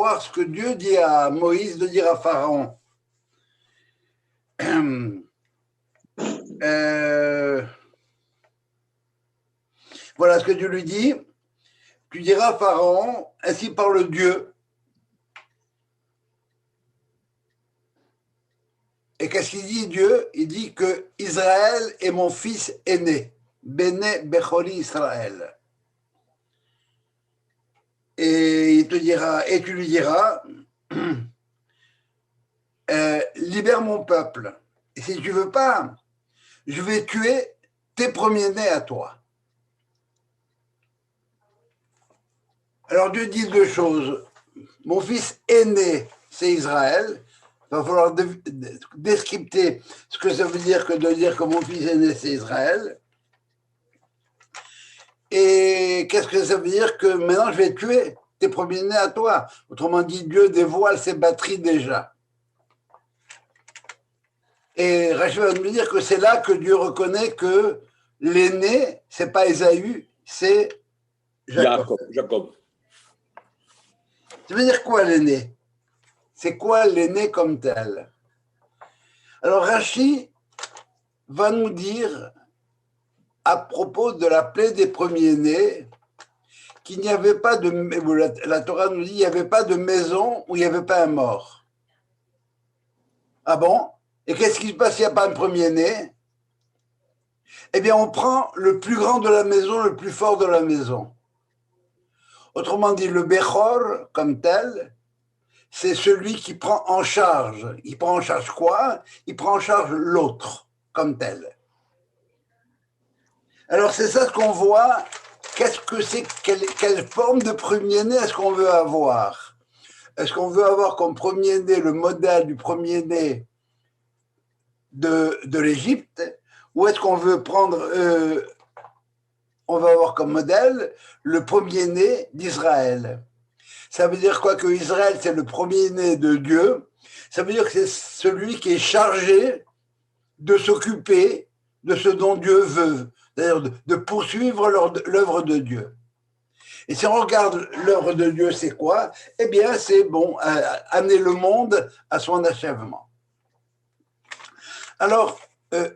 voir ce que Dieu dit à Moïse de dire à Pharaon. Voilà ce que Dieu lui dit. Tu diras à Pharaon, ainsi parle Dieu. Et qu'est-ce qu'il dit Dieu? Il dit que Israël est mon fils aîné. Béné Becholi Israël. Et il te dira, et tu lui diras, libère mon peuple. Et si tu veux pas, je vais tuer tes premiers-nés à toi. Alors Dieu dit deux choses. Mon fils aîné, c'est Israël. Il va falloir descripter ce que ça veut dire que de dire que mon fils aîné, c'est Israël. Et qu'est-ce que ça veut dire que maintenant je vais tuer tes premiers-nés à toi? Autrement dit, Dieu dévoile ses batteries déjà. Et Rachel va nous dire que c'est là que Dieu reconnaît que l'aîné, c'est pas Ésaü, c'est Jacob. Ça veut dire quoi l'aîné? C'est quoi l'aîné comme tel? Alors Rachi va nous dire à propos de la plaie des premiers-nés qu'il n'y avait pas de... La Torah nous dit qu'il n'y avait pas de maison où il n'y avait pas un mort. Ah bon? Et qu'est-ce qui se passe s'il n'y a pas un premier-né? Eh bien, on prend le plus grand de la maison, le plus fort de la maison. Autrement dit, le Bechor, comme tel, c'est celui qui prend en charge. Il prend en charge quoi? Il prend en charge l'autre, comme tel. Alors, c'est ça ce qu'on voit. Qu'est-ce que c'est? Quelle forme de premier-né est-ce qu'on veut avoir? Est-ce qu'on veut avoir comme premier-né le modèle du premier-né de l'Égypte? Ou est-ce qu'on veut prendre... on va avoir comme modèle le premier-né d'Israël? Ça veut dire quoi? Que Israël, c'est le premier-né de Dieu. Ça veut dire que c'est celui qui est chargé de s'occuper de ce dont Dieu veut, c'est-à-dire de poursuivre l'œuvre de Dieu. Et si on regarde l'œuvre de Dieu, c'est quoi? Eh bien, c'est bon, amener le monde à son achèvement. Alors,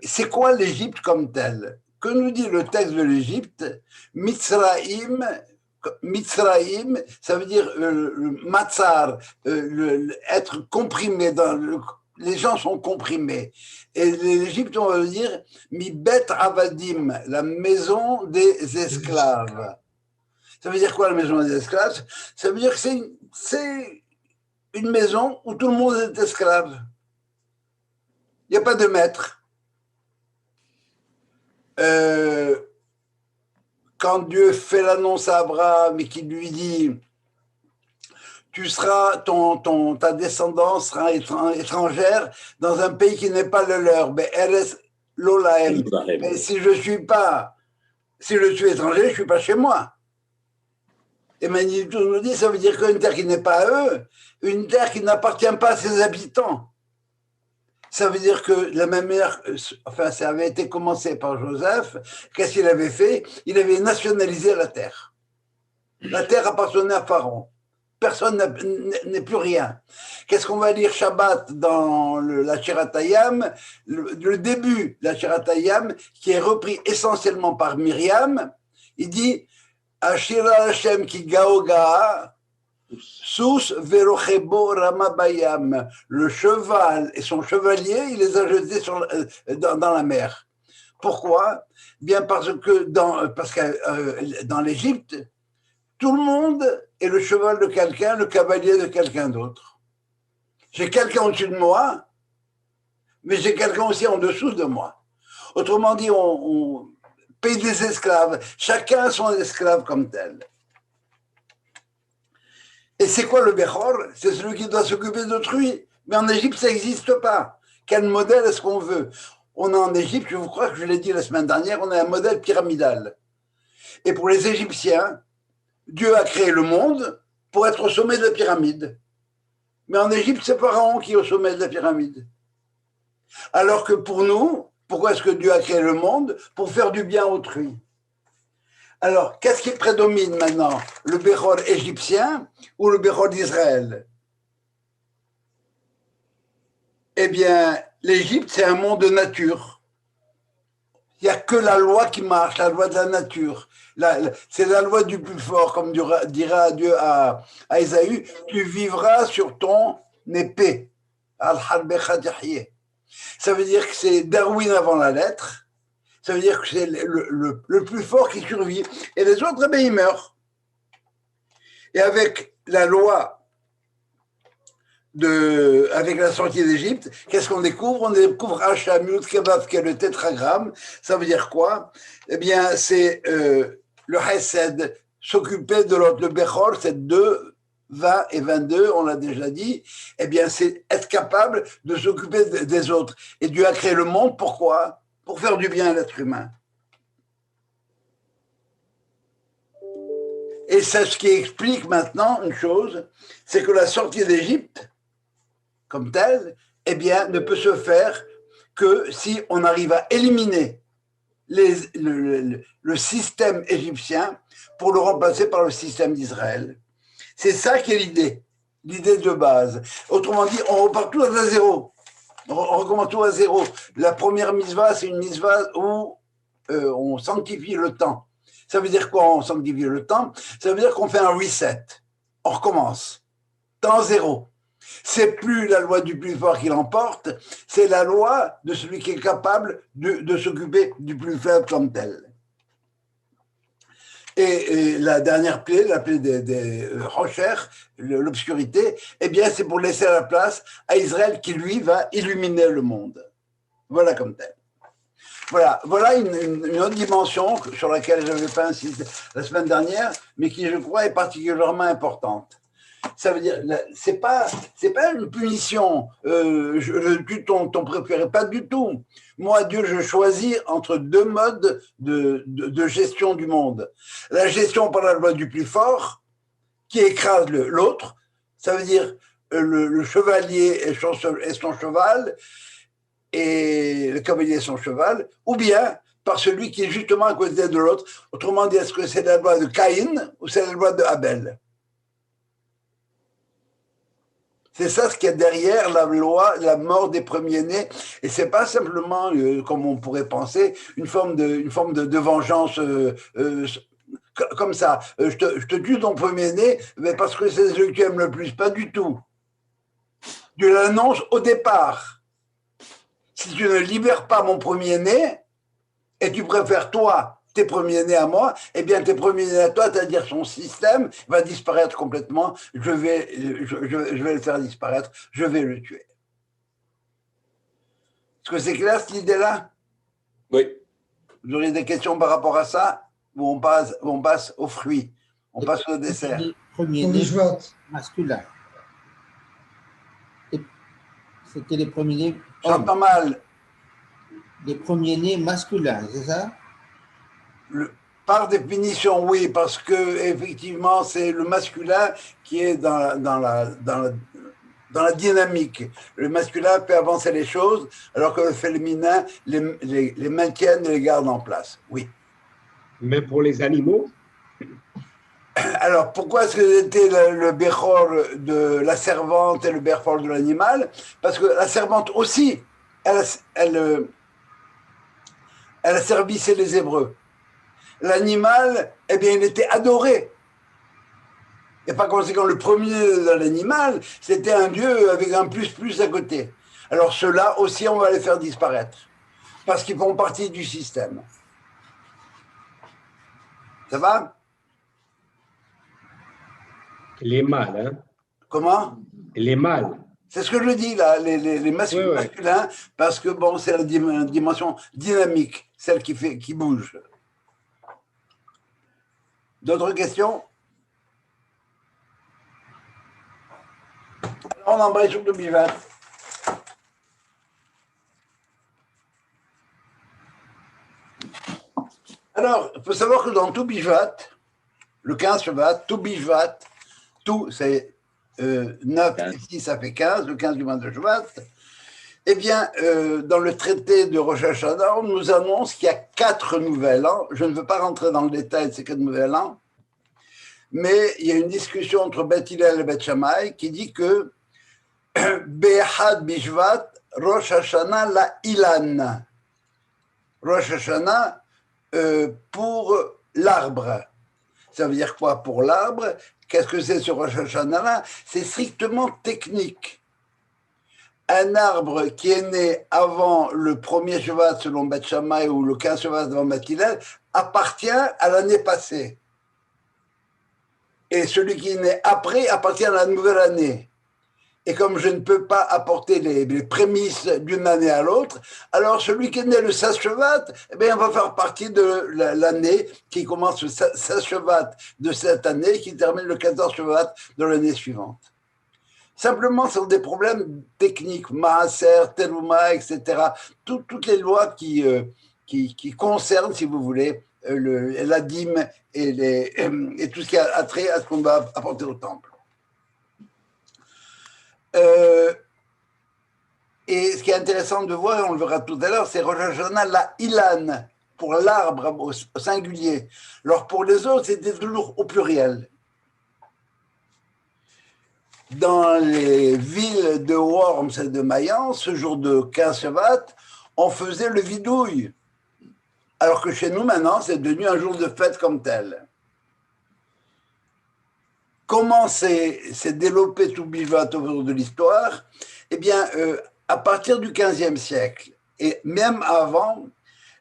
c'est quoi l'Égypte comme telle? Que nous dit le texte de l'Égypte? Mitzraïm, ça veut dire matzar, être comprimé. Les gens sont comprimés. Et l'Égypte, on va dire mi bet avadim, la maison des esclaves. Ça veut dire quoi la maison des esclaves? Ça veut dire que c'est une maison où tout le monde est esclave. Il n'y a pas de maître. Quand Dieu fait l'annonce à Abraham et qu'il lui dit tu seras, ta descendance sera étrangère dans un pays qui n'est pas le leur. Mais si je suis étranger, je ne suis pas chez moi. Et Manitou nous dit, ça veut dire qu'une terre qui n'est pas à eux, une terre qui n'appartient pas à ses habitants. Ça veut dire que de la même manière, enfin, ça avait été commencé par Joseph, qu'est-ce qu'il avait fait? Il avait nationalisé la terre. La terre appartenait à Pharaon. Personne n'est plus rien. Qu'est-ce qu'on va lire Shabbat dans la Shiratayam? Le début de la Shiratayam, qui est repris essentiellement par Myriam, il dit Ashira Hashem ki gaoga, Sous verochebo ramabayam. Le cheval et son chevalier, il les a jetés dans la mer. Pourquoi? Bien parce que dans l'Égypte, tout le monde est le cheval de quelqu'un, le cavalier de quelqu'un d'autre. J'ai quelqu'un au-dessus de moi, mais j'ai quelqu'un aussi en dessous de moi. Autrement dit, on paye des esclaves. Chacun a son esclave comme tel. Et c'est quoi le Bechor? C'est celui qui doit s'occuper d'autrui. Mais en Égypte, ça n'existe pas. Quel modèle est-ce qu'on veut? On a en Égypte, je vous crois que je l'ai dit la semaine dernière, on a un modèle pyramidal. Et pour les Égyptiens, Dieu a créé le monde pour être au sommet de la pyramide. Mais en Égypte, c'est Pharaon qui est au sommet de la pyramide. Alors que pour nous, pourquoi est-ce que Dieu a créé le monde? Pour faire du bien à autrui. Alors, qu'est-ce qui prédomine maintenant? Le Béchor égyptien ou le Béchor d'Israël? Eh bien, l'Égypte, c'est un monde de nature. Il n'y a que la loi qui marche, la loi de la nature. C'est la loi du plus fort, comme dira Dieu à Ésaü, tu vivras sur ton épée. Ça veut dire que c'est Darwin avant la lettre. Ça veut dire que c'est le plus fort qui survit. Et les autres, eh bien, ils meurent. Et avec la loi, avec la sortie d'Égypte, qu'est-ce qu'on découvre? On découvre Hachamut Kebav, qui est le tétragramme. Ça veut dire quoi? Eh bien, c'est le Hesed, s'occuper de l'autre. Le Bechor, c'est 2, 20 et 22, on l'a déjà dit. Eh bien, c'est être capable de s'occuper des autres. Et Dieu a créé le monde, pourquoi? Pour faire du bien à l'être humain. Et c'est ce qui explique maintenant une chose, c'est que la sortie d'Égypte, comme telle, eh bien, ne peut se faire que si on arrive à éliminer le système égyptien pour le remplacer par le système d'Israël. C'est ça qui est l'idée de base. Autrement dit, on repart tout à zéro. On recommence tout à zéro. La première mitzvah, c'est une mitzvah où on sanctifie le temps. Ça veut dire quoi, on sanctifie le temps? Ça veut dire qu'on fait un reset. On recommence. Temps zéro. C'est plus la loi du plus fort qui l'emporte, c'est la loi de celui qui est capable de s'occuper du plus faible comme tel. Et la dernière plaie, la plaie des rochers, l'obscurité, eh bien, c'est pour laisser la place à Israël qui, lui, va illuminer le monde. Voilà comme tel. Voilà une autre dimension sur laquelle je n'avais pas insisté la semaine dernière, mais qui, je crois, est particulièrement importante. Ça veut dire, c'est pas une punition, je tue ton préféré, pas du tout. Moi, Dieu, je choisis entre deux modes de gestion du monde. La gestion par la loi du plus fort, qui écrase l'autre, ça veut dire le chevalier et son cheval, et le cavalier et son cheval, ou bien par celui qui est justement à côté de l'autre. Autrement dit, est-ce que c'est la loi de Caïn ou c'est la loi de Abel? C'est ça ce qu'il y a derrière la loi, la mort des premiers-nés. Et c'est pas simplement, comme on pourrait penser, une forme de vengeance comme ça. Je te tue ton premier-né, mais parce que c'est celui que tu aimes le plus. Pas du tout. Dieu l'annonce au départ. Si tu ne libères pas mon premier-né, et tu préfères toi tes premiers-nés à moi, eh bien tes premiers-nés à toi, c'est-à-dire son système, va disparaître complètement, je vais le faire disparaître, je vais le tuer. Est-ce que c'est clair cette idée-là? Oui. Vous auriez des questions par rapport à ça? Ou on passe aux fruits, on passe au dessert? Premiers-nés masculins. C'était les premiers-nés. J'entends mal. Les premiers-nés masculins, c'est ça? Par définition, oui, parce que effectivement, c'est le masculin qui est dans la dynamique. Le masculin fait avancer les choses, alors que le féminin les maintienne et les garde en place. Oui. Mais pour les animaux? Alors, pourquoi est-ce que c'était le Bechor de la servante et le Bechor de l'animal? Parce que la servante aussi, elle servissait les Hébreux. L'animal, eh bien, il était adoré. Et par conséquent, le premier de l'animal, c'était un dieu avec un plus à côté. Alors ceux-là aussi, on va les faire disparaître. Parce qu'ils font partie du système. Ça va? Les mâles, hein? Comment? Les mâles. C'est ce que je dis là, les masculins, parce que bon, c'est la dimension dynamique, celle qui bouge. D'autres questions? Alors, on embraye sur le Bivat. Alors, il faut savoir que dans tout Bivat, le 15 Shvat, tout Bivat, tout c'est 9 et 6, ça fait 15, le 15 du mois de Shvat. Eh bien, dans le traité de Rosh Hashanah, on nous annonce qu'il y a 4 nouvel an. Je ne veux pas rentrer dans le détail de ces 4 nouvel an, mais il y a une discussion entre Beth Hillel et Beth Shammai qui dit que Be'echad Bishvat Rosh Hashanah la Ilan. Rosh Hashanah pour l'arbre. Ça veut dire quoi pour l'arbre? Qu'est-ce que c'est sur Rosh Hashanah? C'est strictement technique. Un arbre qui est né avant le premier Shevat selon Beth Shammai ou le 15 Shevat devant Beth Hillel appartient à l'année passée. Et celui qui est né après appartient à la nouvelle année. Et comme je ne peux pas apporter les prémices d'une année à l'autre, alors celui qui est né le 16 Shevat, eh bien, va faire partie de l'année qui commence le 16 Shevat de cette année, qui termine le 14 Shevat de l'année suivante. Simplement, ce sont des problèmes techniques, Maaser, Telouma, etc. Toutes les lois qui concernent, si vous voulez, la dîme et tout ce qui a trait à ce qu'on va apporter au temple. Et ce qui est intéressant de voir, et on le verra tout à l'heure, c'est Rosh Hashanah la Ilan, pour l'arbre au singulier. Alors pour les autres, c'était toujours au pluriel. Dans les villes de Worms et de Mayence, ce jour de 15 Shevat, on faisait le vidouille. Alors que chez nous, maintenant, c'est devenu un jour de fête comme tel. Comment s'est développé tout Bishvat au cours de l'histoire? Eh bien, à partir du XVe siècle, et même avant,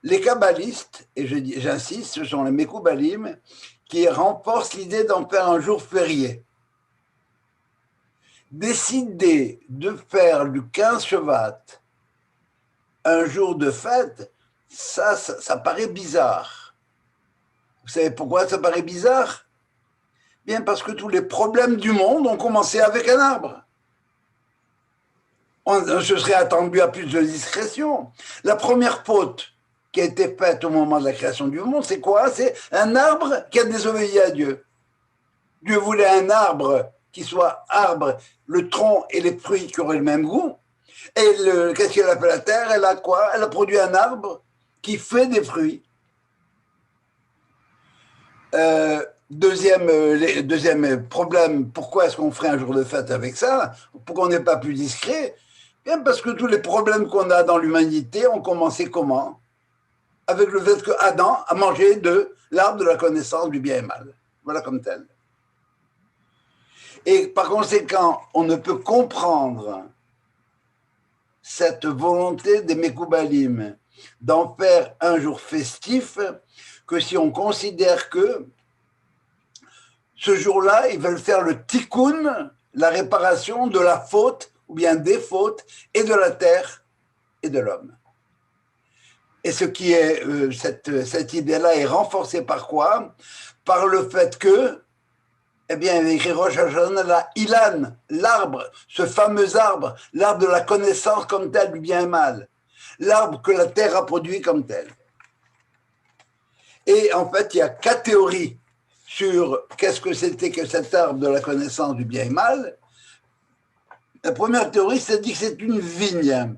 les kabbalistes, et j'insiste, ce sont les Mekoubalim, qui renforcent l'idée d'en faire un jour férié. Décider de faire du 15 Shevat un jour de fête, ça paraît bizarre. Vous savez pourquoi ça paraît bizarre? Bien parce que tous les problèmes du monde ont commencé avec un arbre. On se serait attendu à plus de discrétion. La première faute qui a été faite au moment de la création du monde, c'est quoi? C'est un arbre qui a désobéi à Dieu. Dieu voulait un arbre qui soit arbre, le tronc et les fruits qui auraient le même goût. Et qu'est-ce qu'elle a fait la terre? Elle a quoi? Elle a produit un arbre qui fait des fruits. Deuxième problème, pourquoi est-ce qu'on ferait un jour de fête avec ça? Pourquoi on n'est pas plus discret? Bien parce que tous les problèmes qu'on a dans l'humanité ont commencé comment? Avec le fait que Adam a mangé de l'arbre de la connaissance du bien et mal. Voilà comme tel. Et par conséquent, on ne peut comprendre cette volonté des Mekoubalim d'en faire un jour festif que si on considère que ce jour-là, ils veulent faire le tikkun, la réparation de la faute ou bien des fautes et de la terre et de l'homme. Et ce qui est cette idée-là est renforcée par quoi? Par le fait que, eh bien, il écrit Rosh Hashanah la Ilan, l'arbre, ce fameux arbre, l'arbre de la connaissance comme tel du bien et mal, l'arbre que la terre a produit comme tel. Et en fait, il y a 4 théories sur qu'est-ce que c'était que cet arbre de la connaissance du bien et mal. La première théorie, c'est dit que c'est une vigne.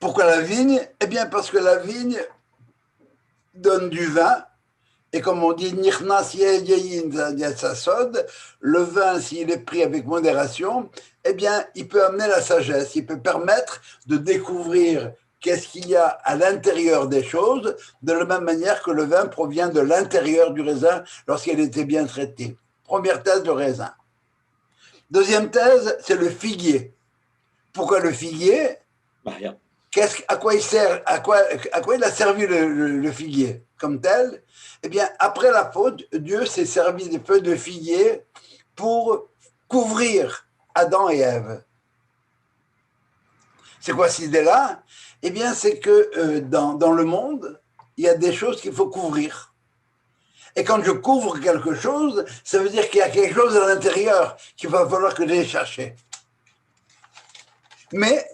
Pourquoi la vigne? Eh bien, parce que la vigne donne du vin, et comme on dit, le vin, s'il est pris avec modération, eh bien, il peut amener la sagesse, il peut permettre de découvrir qu'est-ce qu'il y a à l'intérieur des choses, de la même manière que le vin provient de l'intérieur du raisin lorsqu'il était bien traité. Première thèse, le raisin. Deuxième thèse, c'est le figuier. Pourquoi le figuier? Rien. À quoi il sert? À quoi il a servi le figuier comme tel? Eh bien, après la faute, Dieu s'est servi des feuilles de figuier pour couvrir Adam et Ève. C'est quoi cette idée-là? Eh bien, c'est que dans le monde, il y a des choses qu'il faut couvrir. Et quand je couvre quelque chose, ça veut dire qu'il y a quelque chose à l'intérieur qu'il va falloir que j'aille chercher. Mais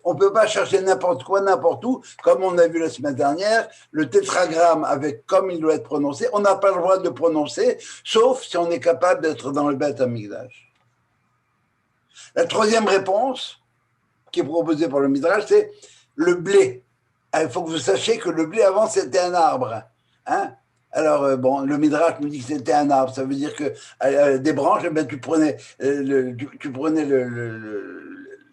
on ne peut pas chercher n'importe quoi, n'importe où, comme on a vu la semaine dernière, le tétragramme avec comme il doit être prononcé, on n'a pas le droit de le prononcer, sauf si on est capable d'être dans le Beth Amikdash. La troisième réponse, qui est proposé par le Midrash, c'est le blé. Il faut que vous sachiez que le blé, avant, c'était un arbre. Hein? Alors, bon, le Midrash nous dit que c'était un arbre. Ça veut dire que des branches, eh ben, tu prenais,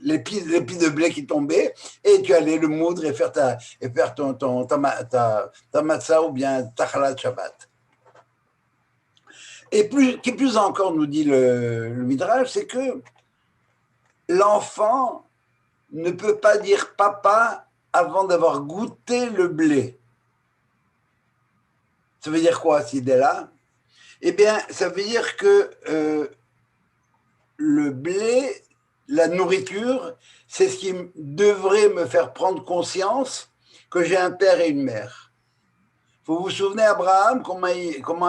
l'épi de blé qui tombait et tu allais le moudre et faire ta matzah ou bien ta chalat Shabbat. Et plus encore, nous dit le Midrash, c'est que l'enfant ne peut pas dire papa avant d'avoir goûté le blé. Ça veut dire quoi, cette idée-là? Eh bien, ça veut dire que le blé, la nourriture, c'est ce qui devrait me faire prendre conscience que j'ai un père et une mère. Vous vous souvenez, Abraham, comment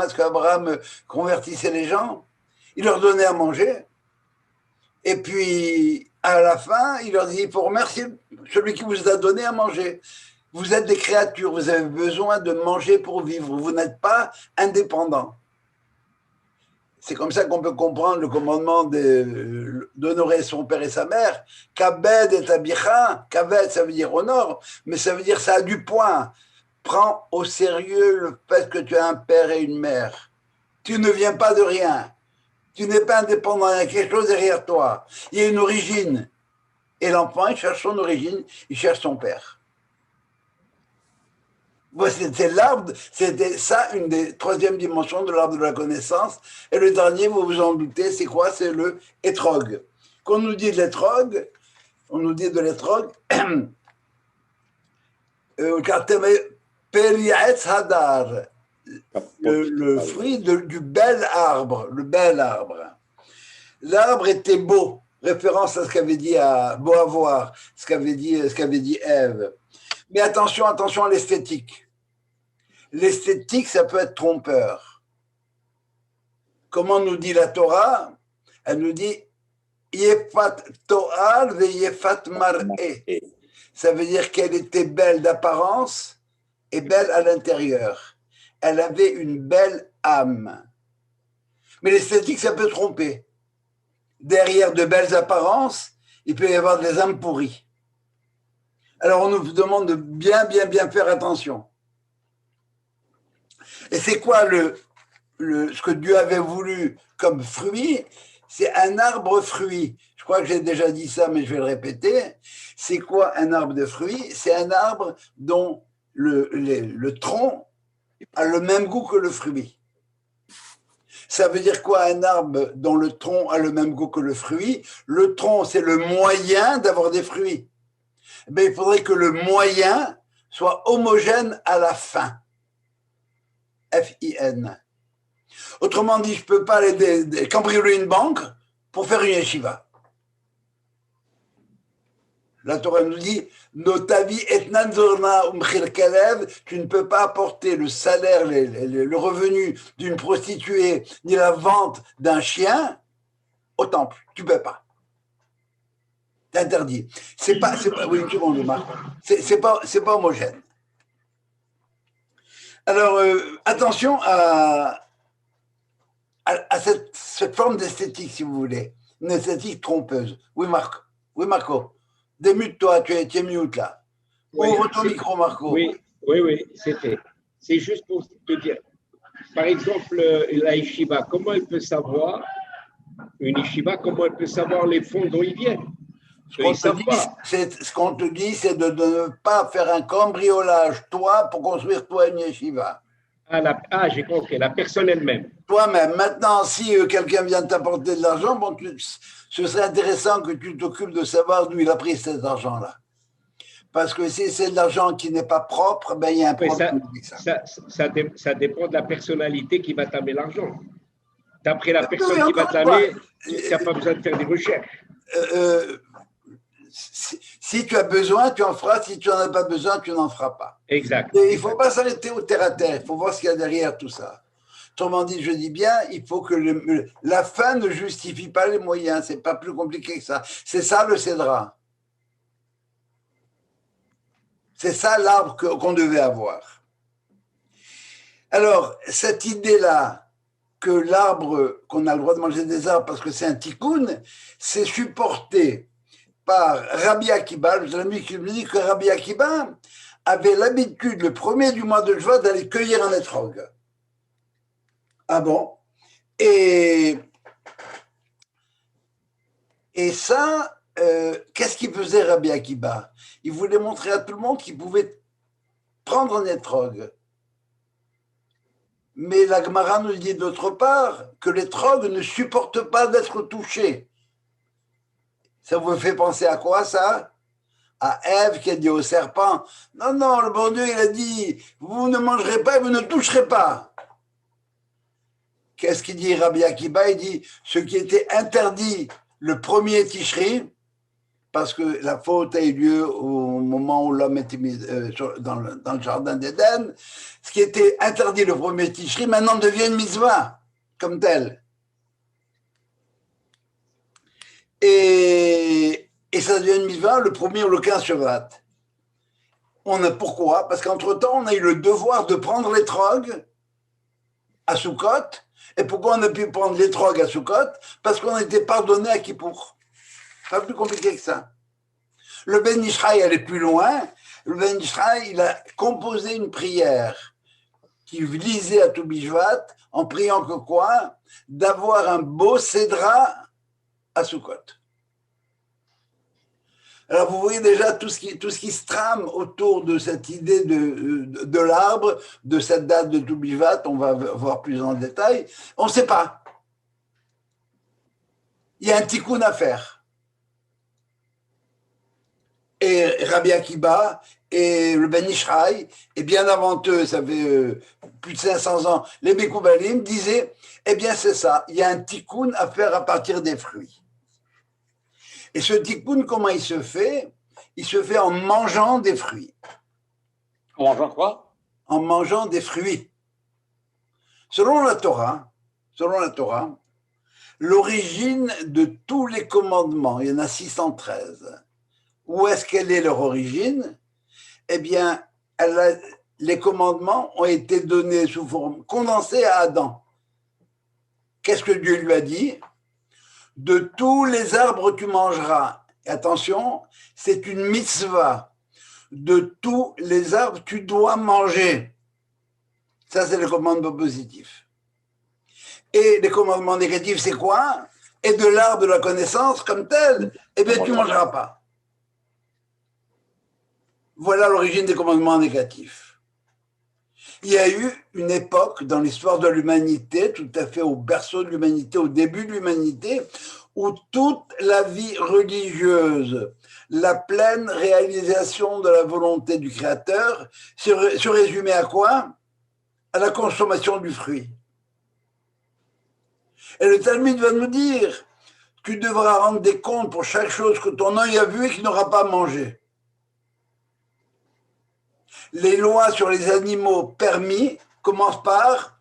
est-ce qu'Abraham convertissait les gens? Il leur donnait à manger. Et puis, à la fin, il leur dit, il faut remercier celui qui vous a donné à manger. Vous êtes des créatures, vous avez besoin de manger pour vivre. Vous n'êtes pas indépendants. C'est comme ça qu'on peut comprendre le commandement d'honorer son père et sa mère. Kabed et abicha. Kabed, ça veut dire honore, mais ça veut dire ça a du poids. Prends au sérieux le fait que tu as un père et une mère. Tu ne viens pas de rien. Tu n'es pas indépendant, il y a quelque chose derrière toi. Il y a une origine. Et l'enfant, il cherche son origine, il cherche son père. C'était l'arbre, c'était ça, une des troisième dimensions de l'arbre de la connaissance. Et le dernier, vous vous en doutez, c'est quoi? C'est le étrog. Quand on nous dit de l'étrog, on nous dit de l'étrog, hadar, le fruit du bel arbre, le bel arbre. L'arbre était beau, référence à ce qu'avait dit beau à voir, ce qu'avait dit Ève. Mais attention à l'esthétique. L'esthétique, ça peut être trompeur. Comment nous dit la Torah? Elle nous dit Yefat To'al ve Yefat Mar'e. Ça veut dire qu'elle était belle d'apparence et belle à l'intérieur. Elle avait une belle âme. Mais l'esthétique, ça peut tromper. Derrière de belles apparences, il peut y avoir des âmes pourries. Alors on nous demande de bien faire attention. Et c'est quoi ce que Dieu avait voulu comme fruit? C'est un arbre fruit. Je crois que j'ai déjà dit ça, mais je vais le répéter. C'est quoi un arbre de fruits? C'est un arbre dont le tronc a le même goût que le fruit. Ça veut dire quoi un arbre dont le tronc a le même goût que le fruit? Le tronc, c'est le moyen d'avoir des fruits. Mais il faudrait que le moyen soit homogène à la fin. F-I-N. Autrement dit, je ne peux pas aller cambrioler une banque pour faire une yeshiva. La Torah nous dit Notavi etnan zorna umchil kelev, tu ne peux pas apporter le salaire, le revenu d'une prostituée, ni la vente d'un chien au temple. Tu ne peux pas. C'est interdit. Oui, une seconde, Marc. C'est pas homogène. Alors, attention à cette forme d'esthétique, si vous voulez. Une esthétique trompeuse. Oui, Marc. Oui, Marco. Démute-toi, tu es mute là. Ouvre ton micro, Marco. Oui, c'est fait. C'est juste pour te dire, par exemple, la yeshiva, comment elle peut savoir, une yeshiva, comment elle peut savoir les fonds dont ils viennent? Ce qu'on te dit, c'est de ne pas faire un cambriolage, toi, pour construire toi une yeshiva. J'ai compris, la personne elle-même. Toi-même. Maintenant, si quelqu'un vient t'apporter de l'argent, bon, ce serait intéressant que tu t'occupes de savoir d'où il a pris cet argent-là. Parce que si c'est de l'argent qui n'est pas propre, ben, il y a un problème. Ça dépend de la personnalité qui va t'amener l'argent. D'après la personne qui va t'amener, tu n'as pas besoin de faire des recherches. Si tu as besoin, tu en feras. Si tu n'en as pas besoin, tu n'en feras pas. Exact. Et il ne faut pas s'arrêter au terre à terre. Il faut voir ce qu'il y a derrière tout ça. Autrement dit, je dis bien, il faut que la fin ne justifie pas les moyens. Ce n'est pas plus compliqué que ça. C'est ça le cédra. C'est ça l'arbre qu'on devait avoir. Alors, cette idée-là, que l'arbre, qu'on a le droit de manger des arbres parce que c'est un tikkun, c'est supporté par Rabbi Akiba, le ami qui me dit que Rabbi Akiba avait l'habitude, le premier du mois de juin, d'aller cueillir un étrog. Ah bon? Et ça, qu'est-ce qu'il faisait Rabbi Akiba? Il voulait montrer à tout le monde qu'il pouvait prendre un étrog. Mais la Gemara nous dit d'autre part que l'étrog ne supporte pas d'être touché. Ça vous fait penser à quoi, ça? À Ève qui a dit au serpent, non, non, le bon Dieu, il a dit, vous ne mangerez pas et vous ne toucherez pas. Qu'est-ce qu'il dit Rabbi Akiba? Il dit, ce qui était interdit le premier Tishri, parce que la faute a eu lieu au moment où l'homme était mis dans le jardin d'Éden, ce qui était interdit le premier Tishri, maintenant devient une mitzvah, comme tel. Et ça devient une mitzvah le premier ou le 15 Shevat. Pourquoi? Parce qu'entre-temps, on a eu le devoir de prendre l'étrog à Sukkot. Et pourquoi on a pu prendre l'étrog à Sukkot? Parce qu'on a été pardonné à Kippour. Pas plus compliqué que ça. Le Ben Ishraï allait plus loin. Le Ben Ishraï, il a composé une prière qu'il lisait à Tou Bishvat en priant que quoi? D'avoir un beau cédra à Sukkot. Alors vous voyez déjà tout ce qui se trame autour de cette idée de l'arbre, de cette date de Tou Bishvat, on va voir plus en détail. On ne sait pas. Il y a un tikkun à faire. Et Rabbi Akiba et le Ben Ishraï, et bien avant eux, ça fait plus de 500 ans, les Mekoubalim disaient, eh bien c'est ça, il y a un tikkun à faire à partir des fruits. Et ce tikkun, comment il se fait? Il se fait en mangeant des fruits. En mangeant quoi? En mangeant des fruits. Selon la Torah, l'origine de tous les commandements, il y en a 613. Où est-ce qu'elle est leur origine? Eh bien, les commandements ont été donnés sous forme condensée à Adam. Qu'est-ce que Dieu lui a dit? De tous les arbres tu mangeras. Et attention, c'est une mitzvah. De tous les arbres tu dois manger. Ça, c'est le commandement positif. Et les commandements négatifs, c'est quoi? Et de l'arbre de la connaissance comme tel, eh bien, tu ne mangeras pas. Voilà l'origine des commandements négatifs. Il y a eu une époque dans l'histoire de l'humanité, tout à fait au berceau de l'humanité, au début de l'humanité, où toute la vie religieuse, la pleine réalisation de la volonté du Créateur, se résumait à quoi? À la consommation du fruit. Et le Talmud va nous dire, tu devras rendre des comptes pour chaque chose que ton œil a vue et qu'il n'aura pas mangé. Les lois sur les animaux permis commencent par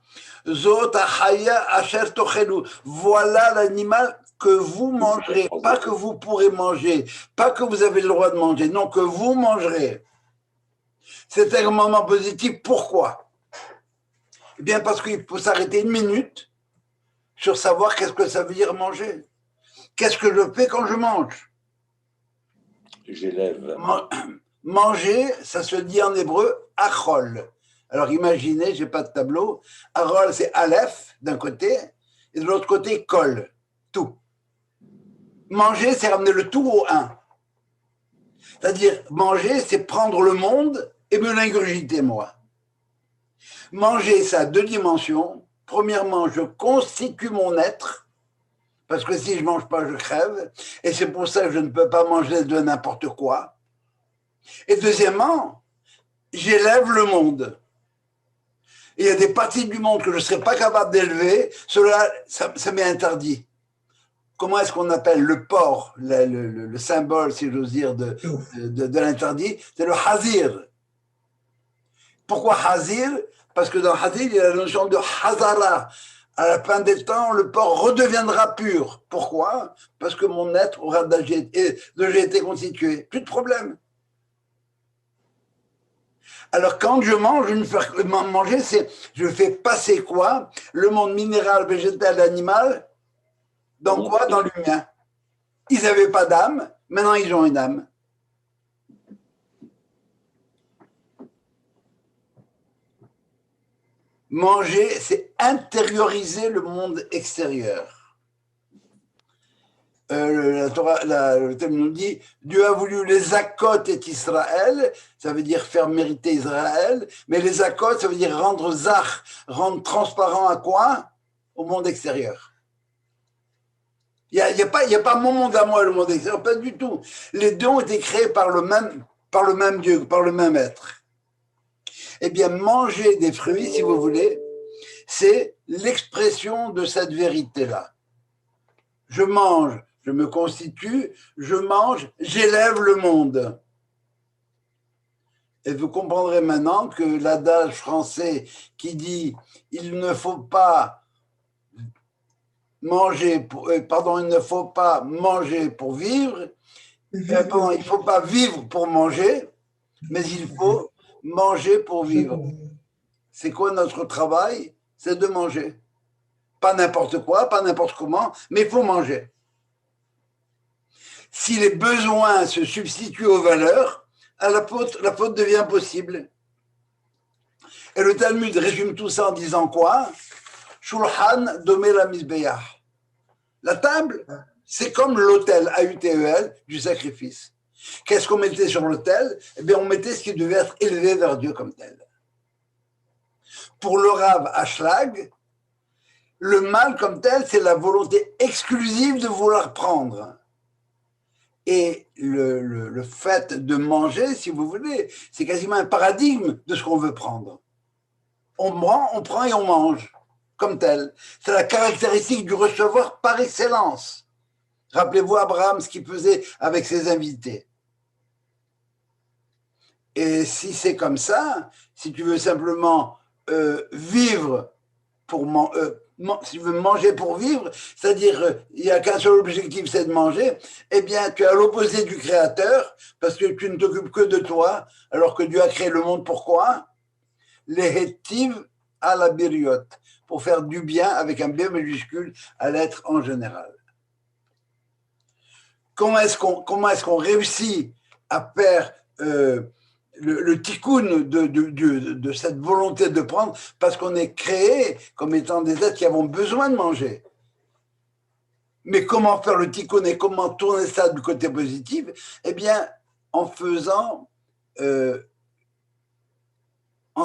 Zot achaya asher tochelu. Voilà l'animal que vous mangerez, pas que vous pourrez manger, pas que vous avez le droit de manger, non, que vous mangerez. C'est un moment positif. Pourquoi? Eh bien, parce qu'il faut s'arrêter une minute sur savoir qu'est-ce que ça veut dire manger. Qu'est-ce que je fais quand je mange? J'élève. Manger, ça se dit en hébreu achol. Alors imaginez, j'ai pas de tableau. Achol, c'est aleph d'un côté, et de l'autre côté, kol, tout. Manger, c'est ramener le tout au un. C'est-à-dire, manger, c'est prendre le monde et me l'ingurgiter, moi. Manger, ça a deux dimensions. Premièrement, je constitue mon être, parce que si je mange pas, je crève. Et c'est pour ça que je ne peux pas manger de n'importe quoi. Et deuxièmement, j'élève le monde. Et il y a des parties du monde que je ne serais pas capable d'élever, cela, ça m'est interdit. Comment est-ce qu'on appelle le porc, le symbole, si j'ose dire, de l'interdit? C'est le hazir. Pourquoi hazir? Parce que dans hazir, il y a la notion de hazara. À la fin des temps, le porc redeviendra pur. Pourquoi? Parce que mon être aura déjà été constitué. Plus de problème. Alors, quand je mange, je ne fais que manger, je fais passer quoi? Le monde minéral, végétal, animal, dans quoi? Dans le mien. Ils n'avaient pas d'âme, Maintenant, ils ont une âme. Manger, c'est intérioriser le monde extérieur. Le thème nous dit Dieu a voulu les akot et Israël, ça veut dire faire mériter Israël, mais les akot, ça veut dire rendre zach, rendre transparent à quoi? Au monde extérieur. Il n'y a pas mon monde à moi, le monde extérieur, pas du tout. Les deux ont été créés par le même Dieu, par le même être. Eh bien, manger des fruits, si vous voulez, c'est l'expression de cette vérité-là. Je mange, je me constitue, je mange, j'élève le monde. Et vous comprendrez maintenant que l'adage français qui dit « il ne faut pas manger pour, il ne faut pas manger pour vivre, il ne faut pas vivre pour manger, mais il faut manger pour vivre. » C'est quoi notre travail? C'est de manger. Pas n'importe quoi, pas n'importe comment, mais il faut manger. Si les besoins se substituent aux valeurs, la faute devient possible. Et le Talmud résume tout ça en disant quoi? Shulchan domé la misbeach. La table, c'est comme l'autel, A-U-T-E-L, du sacrifice. Qu'est-ce qu'on mettait sur l'autel? Eh bien, on mettait ce qui devait être élevé vers Dieu comme tel. Pour le Rav Ashlag, le mal comme tel, c'est la volonté exclusive de vouloir prendre. Et le fait de manger, si vous voulez, c'est quasiment un paradigme de ce qu'on veut prendre. On prend et on mange, comme tel. C'est la caractéristique du recevoir par excellence. Rappelez-vous Abraham, ce qu'il faisait avec ses invités. Et si c'est comme ça, si tu veux simplement vivre pour si tu veux manger pour vivre, c'est-à-dire il n'y a qu'un seul objectif, c'est de manger, eh bien tu es à l'opposé du Créateur, parce que tu ne t'occupes que de toi, alors que Dieu a créé le monde pourquoi? Les hétiv à la biriot, pour faire du bien avec un B majuscule à l'être en général. Comment est-ce qu'on réussit à faire le tikkun de cette volonté de prendre, parce qu'on est créé comme étant des êtres qui avons besoin de manger. Mais comment faire le tikkun et comment tourner ça du côté positif? Eh bien, en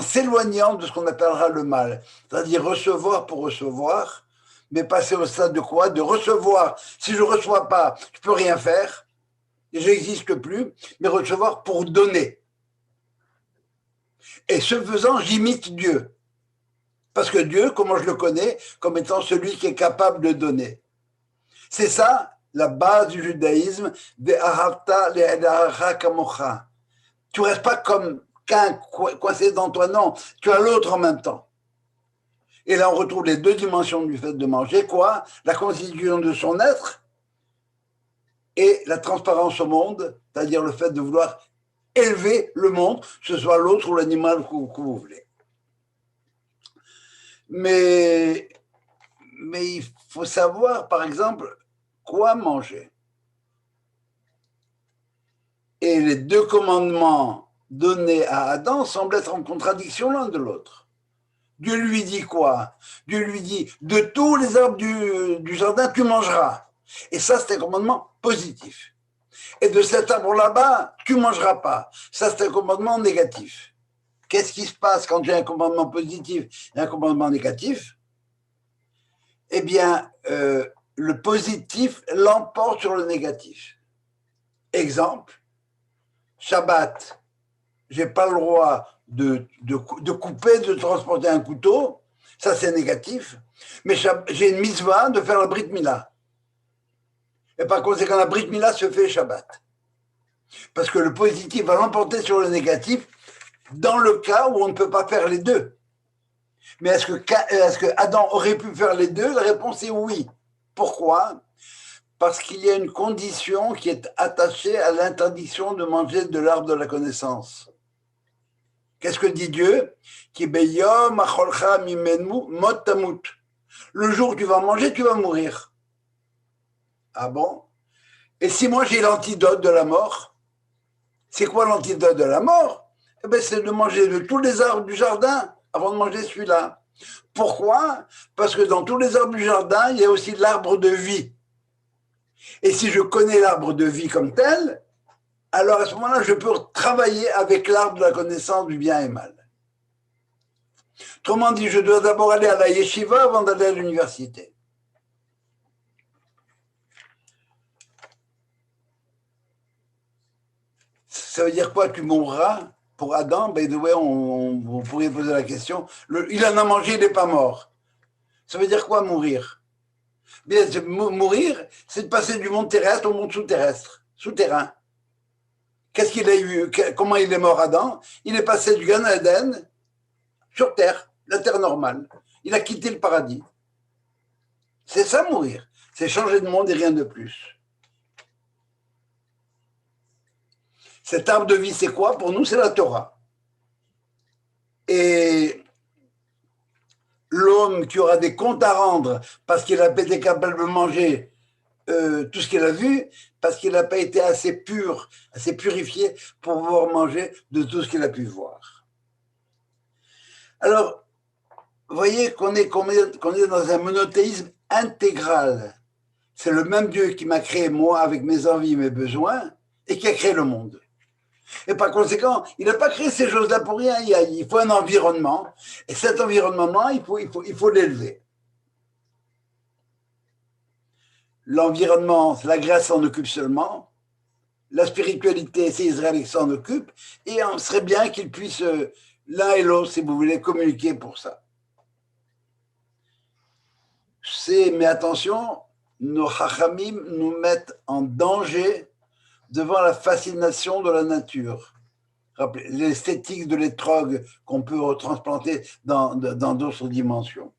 s'éloignant de ce qu'on appellera le mal, c'est-à-dire recevoir pour recevoir, mais passer au stade de quoi? De recevoir. Si je ne reçois pas, je ne peux rien faire, et je n'existe plus, mais recevoir pour donner. Et ce faisant, j'imite Dieu. Parce que Dieu, comment je le connais? Comme étant celui qui est capable de donner. C'est ça, la base du judaïsme, de ahavta le'edacha kamocha. Tu ne restes pas comme qu'un coincé dans toi, non. Tu as l'autre en même temps. Et là, on retrouve les deux dimensions du fait de manger, quoi? La constitution de son être et la transparence au monde, c'est-à-dire le fait de vouloir élever le monde, que ce soit l'autre ou l'animal que vous voulez. Mais il faut savoir, par exemple, quoi manger. Et les deux commandements donnés à Adam semblent être en contradiction l'un de l'autre. Dieu lui dit quoi? Dieu lui dit, de tous les arbres du jardin, tu mangeras. Et ça, c'est un commandement positif. Et de cet arbre là-bas, tu ne mangeras pas. Ça, c'est un commandement négatif. Qu'est-ce qui se passe quand j'ai un commandement positif et un commandement négatif? Eh bien, le positif l'emporte sur le négatif. Exemple, Shabbat, je n'ai pas le droit de couper, de transporter un couteau, ça c'est négatif, mais j'ai une mitzvah de faire la Brit Mila. Et par conséquent, la Brit Mila se fait Shabbat. Parce que le positif va l'emporter sur le négatif dans le cas où on ne peut pas faire les deux. Mais est-ce que Adam aurait pu faire les deux? La réponse est oui. Pourquoi? Parce qu'il y a une condition qui est attachée à l'interdiction de manger de l'arbre de la connaissance. Qu'est-ce que dit Dieu? Le jour où tu vas manger, tu vas mourir. Ah bon? Et si moi j'ai l'antidote de la mort, c'est quoi l'antidote de la mort? Eh bien, c'est de manger de tous les arbres du jardin avant de manger celui-là. Pourquoi? Parce que dans tous les arbres du jardin, il y a aussi l'arbre de vie. Et si je connais l'arbre de vie comme tel, alors à ce moment-là, je peux travailler avec l'arbre de la connaissance du bien et mal. Autrement dit, je dois d'abord aller à la yeshiva avant d'aller à l'université. Ça veut dire quoi? Tu mourras? Pour Adam, by the way, vous pourriez poser la question. Il en a mangé, il n'est pas mort. Ça veut dire quoi mourir? Bien, mourir, c'est de passer du monde terrestre au monde souterrain. Qu'est-ce qu'il a eu? Comment il est mort, Adam? Il est passé du Gan Eden sur terre, la terre normale. Il a quitté le paradis. C'est ça mourir. C'est changer de monde et rien de plus. Cet arbre de vie, c'est quoi? Pour nous, c'est la Torah. Et l'homme qui aura des comptes à rendre parce qu'il n'a pas été capable de manger tout ce qu'il a vu, parce qu'il n'a pas été assez pur, assez purifié pour pouvoir manger de tout ce qu'il a pu voir. Alors, vous voyez qu'on est dans un monothéisme intégral. C'est le même Dieu qui m'a créé moi avec mes envies, mes besoins, et qui a créé le monde. Et par conséquent, il n'a pas créé ces choses-là pour rien. Il faut un environnement. Et cet environnement, il faut l'élever. L'environnement, la Grèce s'en occupe seulement. La spiritualité, c'est Israël qui s'en occupe. Et on serait bien qu'ils puissent, l'un et l'autre, si vous voulez, communiquer pour ça. Mais attention, nos chachamim nous mettent en danger devant la fascination de la nature. L'esthétique de l'étrog qu'on peut retransplanter dans d'autres dimensions.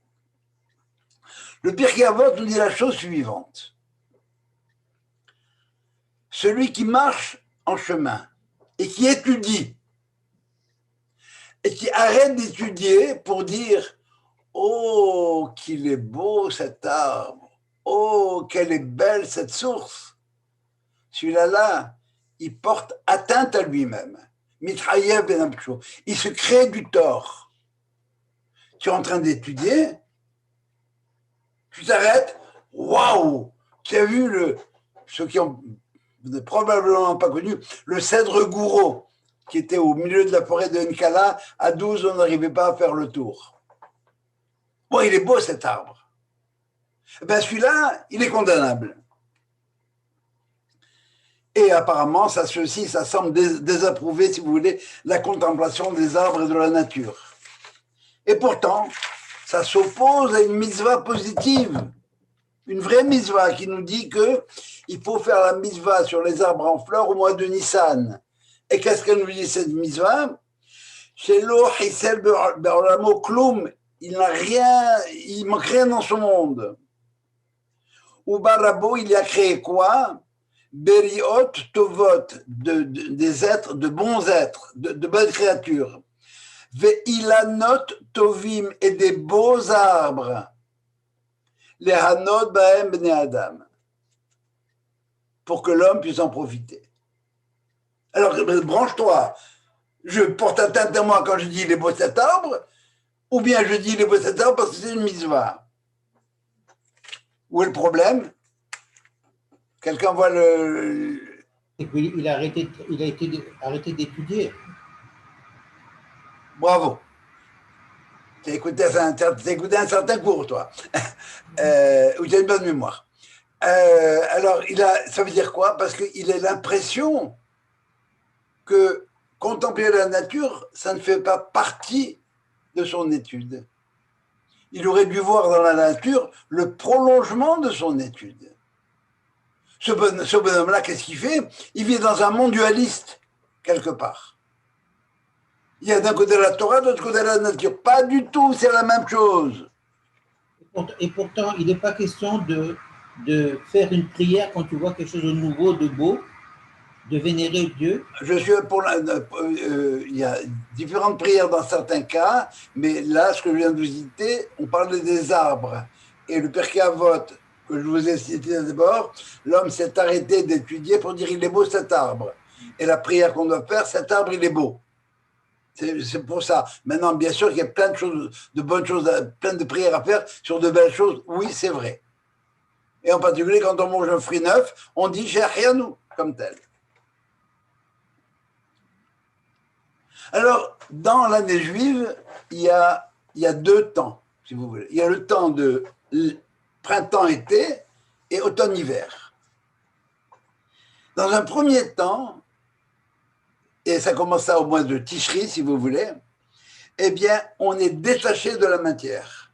Le Pirkei Avot nous dit la chose suivante. Celui qui marche en chemin et qui étudie et qui arrête d'étudier pour dire « Oh, qu'il est beau cet arbre! Oh, quelle est belle cette source !» Celui-là, il porte atteinte à lui-même. Mitrayev ben Abchou. Il se crée du tort. Tu es en train d'étudier, tu t'arrêtes, waouh! Tu as vu ceux qui ont probablement pas connu, le cèdre gourou, qui était au milieu de la forêt de Nkala, à 12, on n'arrivait pas à faire le tour. Bon, il est beau cet arbre. Ben celui-là, il est condamnable. Et apparemment, ça semble désapprouver, si vous voulez, la contemplation des arbres et de la nature. Et pourtant, ça s'oppose à une mitzvah positive, une vraie mitzvah qui nous dit qu'il faut faire la mitzvah sur les arbres en fleurs au mois de Nissan. Et qu'est-ce qu'elle nous dit cette mitzvah? Shelo Hisel Be'olamo Klum, il manque rien dans ce monde. Ou Barabo, il y a créé quoi? Beriot Tovot, des êtres, de bons êtres, de belles créatures. Ve'ilanot Tovim, et des beaux arbres. Les Hanot Baem Bnei Adam. Pour que l'homme puisse en profiter. Alors, branche-toi. Je porte atteinte à moi quand je dis il est beau cet arbre, ou bien je dis il est beau cet arbre parce que c'est une mitzvah. Où est le problème? Quelqu'un voit le... Et puis il a été arrêté d'étudier. Bravo. Tu as écouté un certain cours, toi. Ou tu as une bonne mémoire. Alors, ça veut dire quoi? Parce qu'il a l'impression que contempler la nature, ça ne fait pas partie de son étude. Il aurait dû voir dans la nature le prolongement de son étude. Ce bonhomme-là, qu'est-ce qu'il fait? Il vit dans un monde dualiste, quelque part. Il y a d'un côté la Torah, de l'autre côté la nature. Pas du tout, c'est la même chose. Et pourtant, il n'est pas question de faire une prière quand tu vois quelque chose de nouveau, de beau, de vénérer Dieu. Il y a différentes prières dans certains cas, mais là, ce que je viens de vous citer, on parlait des arbres. Et le Pirkei Avot que je vous ai cité d'abord, l'homme s'est arrêté d'étudier pour dire il est beau cet arbre. Et la prière qu'on doit faire, cet arbre, il est beau. C'est pour ça. Maintenant, bien sûr qu'il y a plein de choses, de bonnes choses, plein de prières à faire sur de belles choses. Oui, c'est vrai. Et en particulier, quand on mange un fruit neuf, on dit Shechianu comme tel. Alors, dans l'année juive, il y a 2 temps, si vous voulez. Il y a le temps de printemps-été et automne-hiver. Dans un premier temps, et ça commence au mois de Tishri, si vous voulez, eh bien, on est détaché de la matière.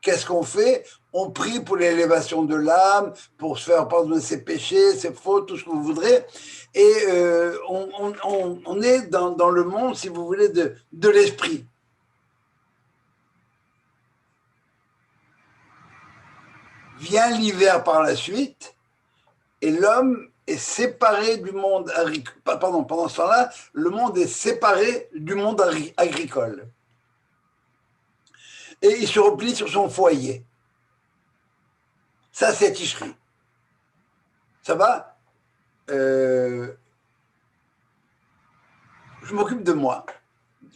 Qu'est-ce qu'on fait? On prie pour l'élévation de l'âme, pour se faire pardonner ses péchés, ses fautes, tout ce que vous voudrez. Et on est dans le monde, si vous voulez, de l'esprit. Vient l'hiver par la suite, et l'homme est séparé du monde agricole. Pardon, pendant ce temps-là, le monde est séparé du monde agricole. Et il se replie sur son foyer. Ça, c'est Tishri. Ça va? Je m'occupe de moi.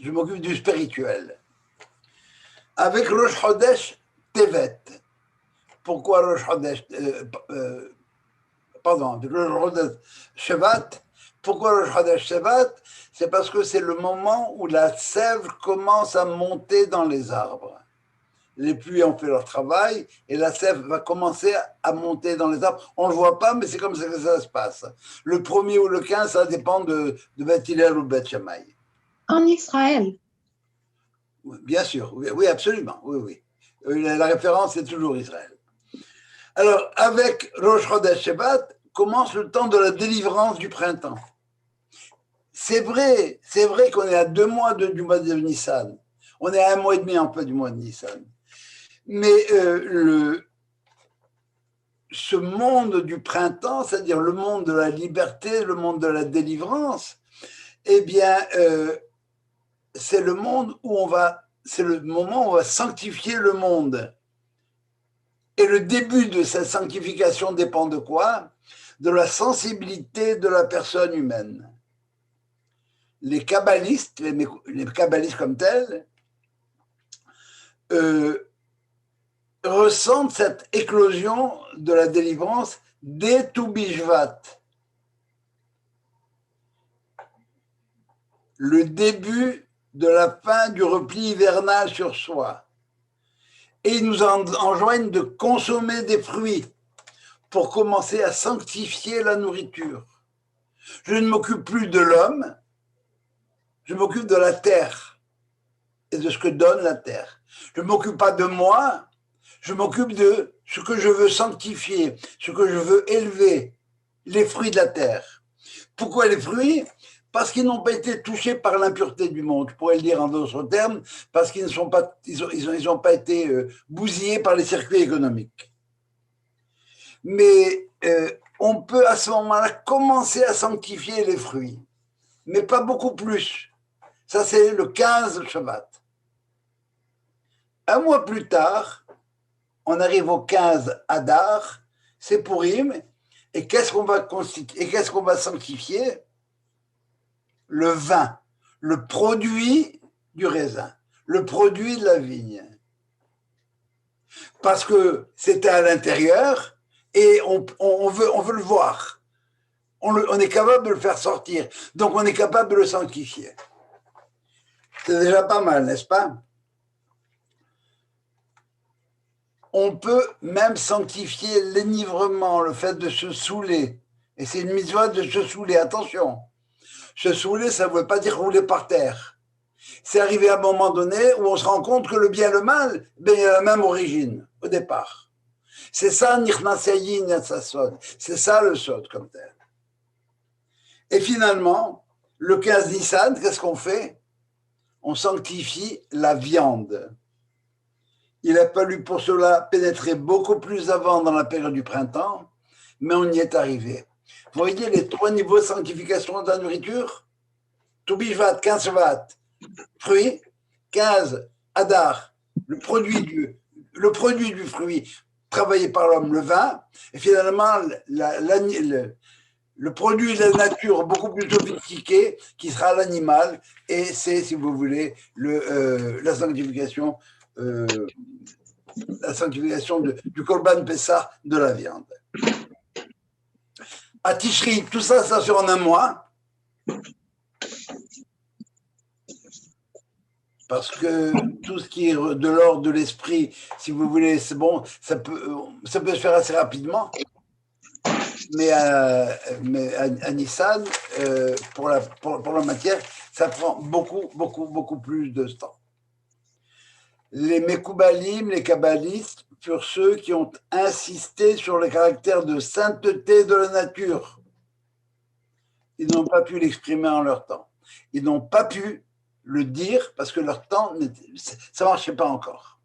Je m'occupe du spirituel. Avec Rosh Chodesh Tevet. Pourquoi Rosh Chodesh avec Rosh Chodesh Shevat. Pourquoi Rosh Chodesh Shevat? C'est parce que c'est le moment où la sève commence à monter dans les arbres. Les pluies ont fait leur travail et la sève va commencer à monter dans les arbres. On ne le voit pas, mais c'est comme ça que ça se passe. Le 1er ou le 15, ça dépend de Beth Hillel ou Beth Shammai. En Israël. Bien sûr, oui, absolument. Oui. La référence est toujours Israël. Alors, avec Rosh Chodesh Shevat, commence le temps de la délivrance du printemps. C'est vrai qu'on est à 2 mois du mois de Nissan. On est à 1 mois et demi un peu du mois de Nissan. Mais ce monde du printemps, c'est-à-dire le monde de la liberté, le monde de la délivrance, eh bien, c'est le monde c'est le moment où on va sanctifier le monde. Et le début de cette sanctification dépend de quoi? De la sensibilité de la personne humaine. Les kabbalistes, les kabbalistes comme tels, ressentent cette éclosion de la délivrance dès Tou Bishvat. Le début de la fin du repli hivernal sur soi. Et ils nous enjoignent de consommer des fruits pour commencer à sanctifier la nourriture. Je ne m'occupe plus de l'homme, je m'occupe de la terre et de ce que donne la terre. Je ne m'occupe pas de moi, je m'occupe de ce que je veux sanctifier, ce que je veux élever, les fruits de la terre. Pourquoi les fruits? Parce qu'ils n'ont pas été touchés par l'impureté du monde. Je pourrais le dire en d'autres termes, parce qu'ils n'ont pas été bousillés par les circuits économiques. Mais on peut à ce moment-là commencer à sanctifier les fruits, mais pas beaucoup plus. Ça, c'est le 15 Shabbat. 1 mois plus tard, on arrive au 15 Adar, c'est Purim, et qu'est-ce qu'on va sanctifier? Le vin, le produit du raisin, le produit de la vigne. Parce que c'était à l'intérieur et on veut le voir. On est capable de le faire sortir, donc on est capable de le sanctifier. C'est déjà pas mal, n'est-ce pas? On peut même sanctifier l'enivrement, le fait de se saouler. Et c'est une mitzvah de se saouler, attention. Se saouler, ça ne veut pas dire rouler par terre. C'est arrivé à un moment donné où on se rend compte que le bien et le mal, ben, il y a la même origine, au départ. C'est ça, c'est ça le sod comme tel. Et finalement, le 15 Nissan, qu'est-ce qu'on fait? On sanctifie la viande. Il a fallu pour cela pénétrer beaucoup plus avant dans la période du printemps, mais on y est arrivé. Vous voyez les 3 niveaux de sanctification de la nourriture? Tou Bishvat, 15 Shvat, fruit, 15 Adar, le produit du fruit, travaillé par l'homme, le vin, et finalement, le produit de la nature beaucoup plus sophistiqué qui sera l'animal, et c'est, si vous voulez, la sanctification du Korban Pessah de la viande. À Tishri, tout ça, ça sur en un mois. Parce que tout ce qui est de l'ordre de l'esprit, si vous voulez, c'est bon, ça peut se faire assez rapidement. Mais à Nissan, pour la matière, ça prend beaucoup plus de temps. Les Mekoubalim, les Kabbalistes, furent ceux qui ont insisté sur le caractère de sainteté de la nature. Ils n'ont pas pu l'exprimer en leur temps. Ils n'ont pas pu le dire parce que leur temps, ça ne marchait pas encore.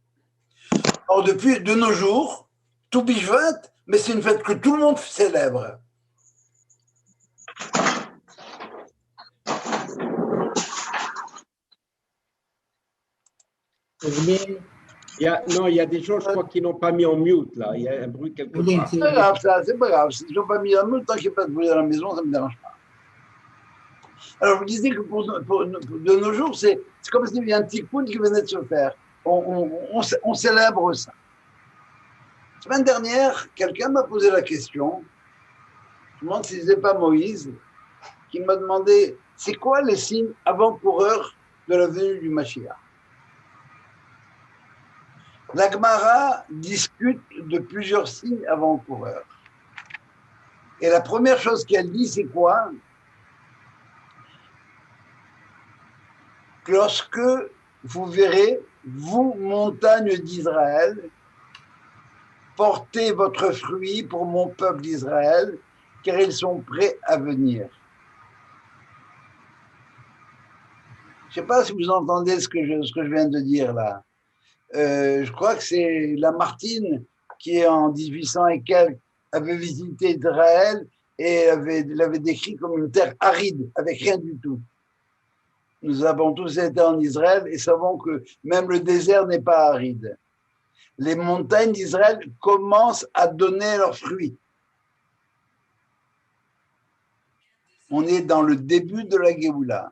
Or, depuis de nos jours, tout Bishvat, mais c'est une fête que tout le monde célèbre. Il y a des gens, je crois, qui n'ont pas mis en mute, là. Il y a un bruit quelque part. C'est pas grave, ça, c'est pas grave. S'ils n'ont pas mis en mute, tant qu'il n'y a pas de bruit dans la maison, ça ne me dérange pas. Alors, vous disiez que de nos jours, c'est comme s'il y avait un tikkun qui venait de se faire. On célèbre ça. La semaine dernière, quelqu'un m'a posé la question, je me demande si ce n'était pas Moïse, qui m'a demandé, c'est quoi les signes avant-coureurs de la venue du Mashiach? La Gemara discute de plusieurs signes avant-coureurs. Et la première chose qu'elle dit, c'est quoi? Que lorsque vous verrez, vous, montagnes d'Israël, portez votre fruit pour mon peuple d'Israël, car ils sont prêts à venir. Je ne sais pas si vous entendez ce que je viens de dire là. Je crois que c'est Lamartine qui, en 1800 et quelques, avait visité Israël et l'avait décrit comme une terre aride, avec rien du tout. Nous avons tous été en Israël et savons que même le désert n'est pas aride. Les montagnes d'Israël commencent à donner leurs fruits. On est dans le début de la Géoula.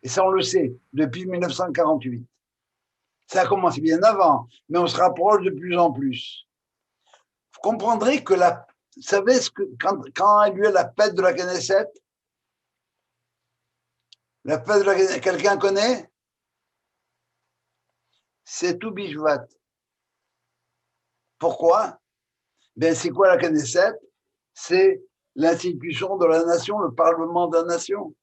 Et ça, on le sait, depuis 1948. Ça a commencé bien avant, mais on se rapproche de plus en plus. Vous comprendrez que vous savez quand a lieu la fête de la Knesset? La fête de la Knesset, quelqu'un connaît? C'est tout Bishvat. Pourquoi? Ben, c'est quoi la Knesset? C'est l'institution de la nation, le parlement de la nation.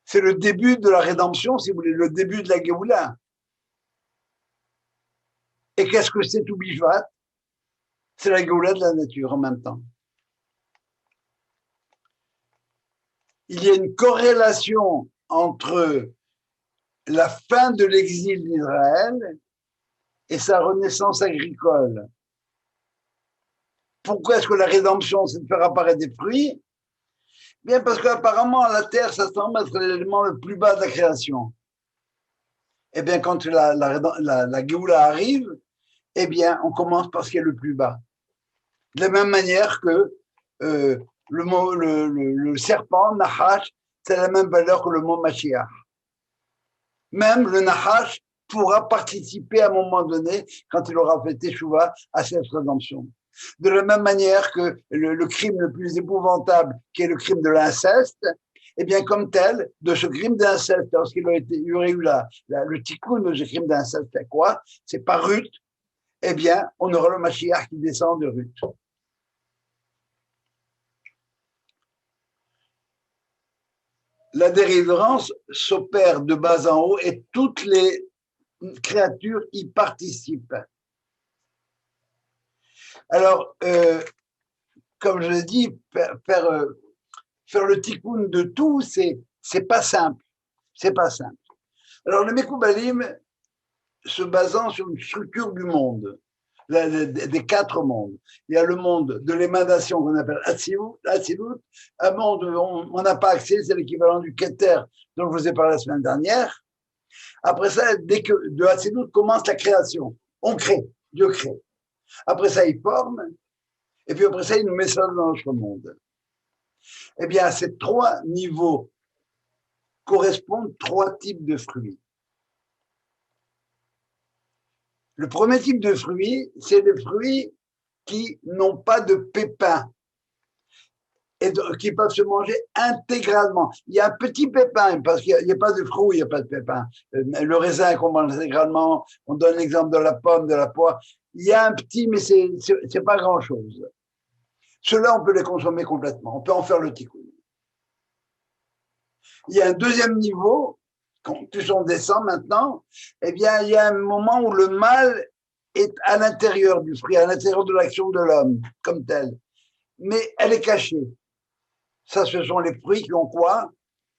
C'est le début de la rédemption, si vous voulez, le début de la Géoula. Et qu'est-ce que c'est tout Bishvat? C'est la Géoula de la nature en même temps. Il y a une corrélation entre la fin de l'exil d'Israël et sa renaissance agricole. Pourquoi est-ce que la rédemption, c'est de faire apparaître des fruits? Bien parce qu'apparemment, la terre, ça semble être l'élément le plus bas de la création. Eh bien, quand la Géoula arrive, eh bien, on commence par ce qui est le plus bas. De la même manière que le serpent, Nahash, c'est la même valeur que le mot Mashiach. Même le Nahash pourra participer à un moment donné, quand il aura fait Teshuvah, à cette rédemption. De la même manière que le crime le plus épouvantable, qui est le crime de l'inceste, eh bien, comme tel, de ce crime d'inceste, lorsqu'il y aurait eu le tikkun de ce crime d'inceste, c'est quoi? C'est par Ruth, eh bien, on aura le Mashiach qui descend de Ruth. La délivrance s'opère de bas en haut et toutes les créatures y participent. Alors, comme je l'ai dit, faire le tikkun de tout, c'est pas simple. C'est pas simple. Alors, le Mekoubalim, se basant sur une structure du monde, des quatre mondes. Il y a le monde de l'émanation qu'on appelle Atzilut, un monde où on n'a pas accès, c'est l'équivalent du Keter dont je vous ai parlé la semaine dernière. Après ça, dès que de Atzilut commence la création, on crée, Dieu crée. Après ça, il forme, et puis après ça, il nous met ça dans notre monde. Eh bien, à ces trois niveaux correspondent trois types de fruits. Le premier type de fruits, c'est les fruits qui n'ont pas de pépins et qui peuvent se manger intégralement. Il y a un petit pépin, parce qu'il n'y a pas de fruit, il n'y a pas de pépin. Le raisin qu'on mange intégralement, on donne l'exemple de la pomme, de la poire. Il y a un petit, mais c'est pas grand-chose. Ceux-là, on peut les consommer complètement. On peut en faire le tikkun. Il y a un deuxième niveau, quand plus on descend maintenant, eh bien, il y a un moment où le mal est à l'intérieur du fruit, à l'intérieur de l'action de l'homme, comme tel. Mais elle est cachée. Ça, ce sont les fruits qui ont quoi?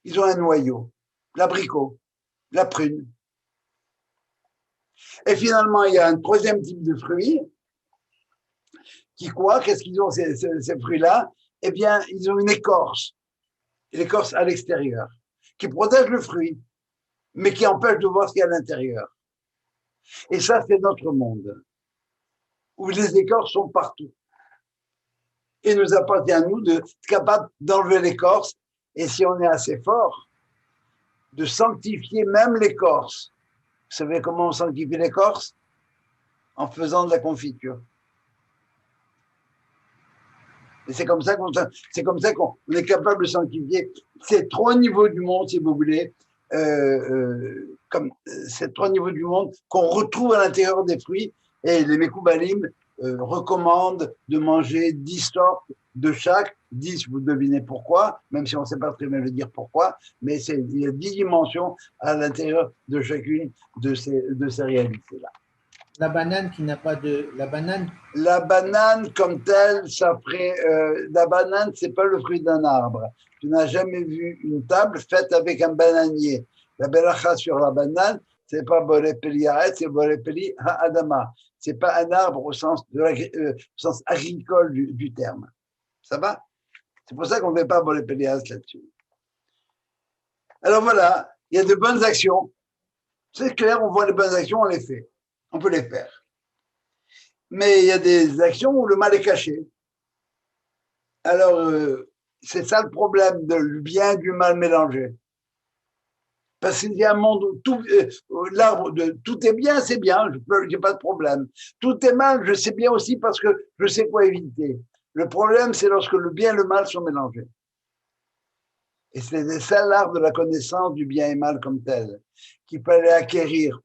Ils ont un noyau, l'abricot, la prune. Et finalement, il y a un troisième type de fruits qui quoi? Qu'est-ce qu'ils ont, ces fruits-là? Eh bien, ils ont une écorce, l'écorce à l'extérieur, qui protège le fruit, mais qui empêche de voir ce qu'il y a à l'intérieur. Et ça, c'est notre monde, où les écorces sont partout. Et nous appartient à nous d'être capable d'enlever l'écorce, et si on est assez fort, de sanctifier même l'écorce. Vous savez comment on sanctifie l'écorce? En faisant de la confiture. Et c'est comme ça qu'on est capable de sanctifier ces trois niveaux du monde, si vous voulez, comme ces trois niveaux du monde qu'on retrouve à l'intérieur des fruits. Et les Mekoubalim recommandent de manger 10 sortes de chaque. 10, vous devinez pourquoi, même si on ne sait pas très bien le dire pourquoi, mais il y a 10 dimensions à l'intérieur de chacune de ces réalités-là. La banane qui n'a pas de… La banane comme telle, ça ferait… la banane, c'est pas le fruit d'un arbre. Tu n'as jamais vu une table faite avec un bananier. La belacha sur la banane, c'est pas borepeli ha'et, c'est borepeli ha'adama. C'est pas un arbre au sens agricole du terme. Ça va? C'est pour ça qu'on ne fait pas borepeli ha'et là-dessus. Alors voilà, il y a de bonnes actions. C'est clair, on voit les bonnes actions, on les fait. On peut les faire. Mais il y a des actions où le mal est caché. Alors, c'est ça le problème du bien et du mal mélangé. Parce qu'il y a un monde où l'arbre de tout est bien, c'est bien, je n'ai pas de problème. Tout est mal, je sais bien aussi parce que je sais quoi éviter. Le problème, c'est lorsque le bien et le mal sont mélangés. Et c'est ça l'art de la connaissance du bien et mal comme tel, qu'il fallait acquérir.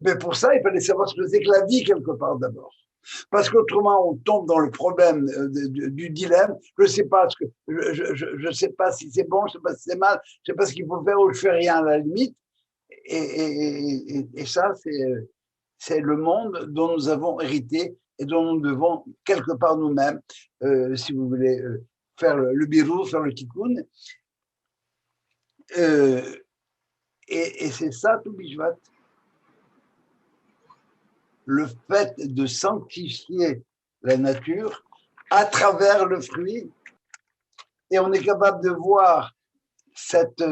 Mais pour ça, il fallait savoir ce que c'est que la vie quelque part d'abord. Parce qu'autrement, on tombe dans le problème du dilemme. Je sais pas sais pas si c'est bon, je sais pas si c'est mal, je sais pas ce qu'il faut faire ou je fais rien à la limite. Et ça, c'est le monde dont nous avons hérité et dont nous devons quelque part nous-mêmes, si vous voulez, faire le birou, faire le tikkun. Et c'est ça tout Bishvat. Le fait de sanctifier la nature à travers le fruit, et on est capable de voir cette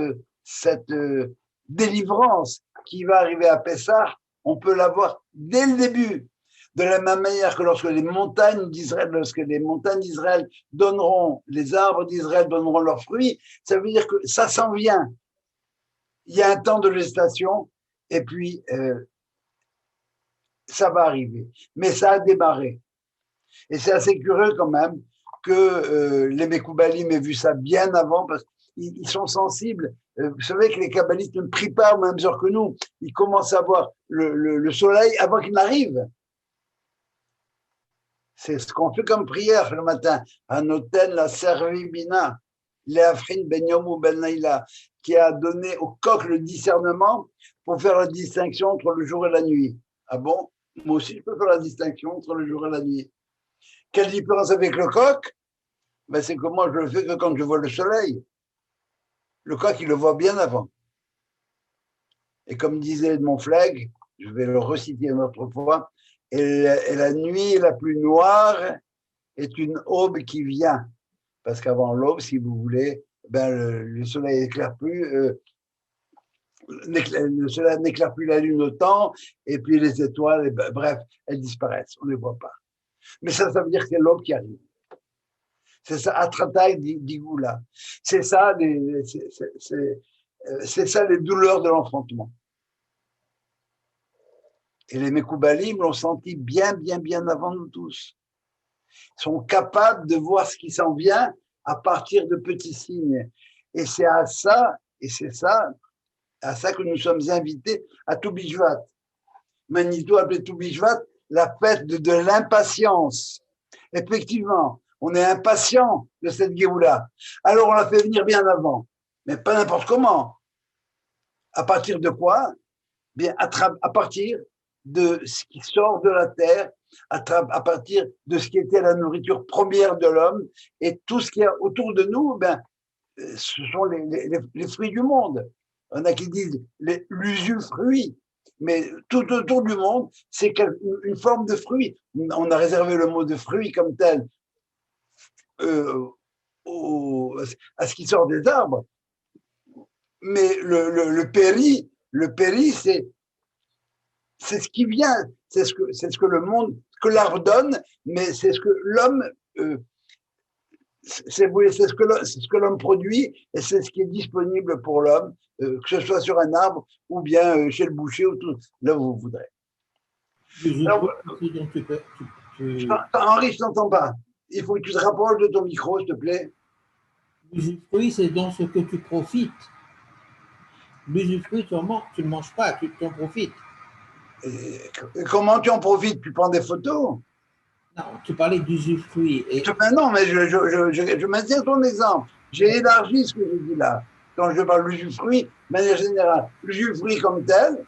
délivrance qui va arriver à Pessah, on peut la voir dès le début. De la même manière que lorsque les montagnes d'Israël donneront, les arbres d'Israël donneront leurs fruits, ça veut dire que ça s'en vient. Il y a un temps de gestation, et puis ça va arriver. Mais ça a démarré. Et c'est assez curieux quand même que les Mekoubalim aient vu ça bien avant, parce qu'ils sont sensibles. Vous savez que les kabbalistes ne prient pas aux mêmes heures que nous. Ils commencent à voir le soleil avant qu'il n'arrive. C'est ce qu'on fait comme prière le matin. Anoten la servi bina, leafrin ben yom ou ben laïla, qui a donné au coq le discernement pour faire la distinction entre le jour et la nuit. Ah bon? Moi aussi, je peux faire la distinction entre le jour et la nuit. Quelle différence avec le coq? Ben, c'est que moi, je le fais que quand je vois le soleil. Le coq, il le voit bien avant. Et comme disait Montfleg, je vais le reciter une autre fois, et la nuit la plus noire est une aube qui vient. Parce qu'avant l'aube, si vous voulez, ben le soleil n'éclaire plus, le soleil n'éclaire plus la lune autant, et puis les étoiles, bref, elles disparaissent, on ne les voit pas. Mais ça veut dire que c'est l'homme qui arrive. C'est ça, Atratai d'Igoula. C'est ça, c'est ça les douleurs de l'enfantement. Et les Mekoubalim l'ont senti bien avant nous tous. Ils sont capables de voir ce qui s'en vient à partir de petits signes. Et c'est à ça que nous sommes invités à Toubishvat. Manitou appelé Toubishvat la fête de l'impatience. Effectivement, on est impatient de cette Géoula. Alors on la fait venir bien avant, mais pas n'importe comment. À partir de quoi? Bien, à partir de ce qui sort de la terre, à partir de ce qui était la nourriture première de l'homme, et tout ce qu'il y a autour de nous, ben, ce sont les fruits du monde. On a qui disent l'usufruit, mais tout autour du monde, c'est une forme de fruit. On a réservé le mot de fruit comme tel à ce qui sort des arbres, mais le péri, c'est ce qui vient, c'est ce que le monde, que l'arbre donne, mais c'est ce que l'homme, c'est ce que l'homme produit, et c'est ce qui est disponible pour l'homme, que ce soit sur un arbre ou bien chez le boucher ou tout, là où vous voudrez. Alors, Henri, je t'entends pas. Il faut que tu te rapproches de ton micro, s'il te plaît. L'usufruit, c'est dans ce que tu profites. L'usufruit, tu ne manges pas, tu en profites. Et comment tu en profites? Tu prends des photos? Non, tu parlais d'usufruit. Non, mais je maintiens ton exemple. J'ai élargi ce que je dis là. Quand je parle d'usufruit, de manière générale, l'usufruit comme tel,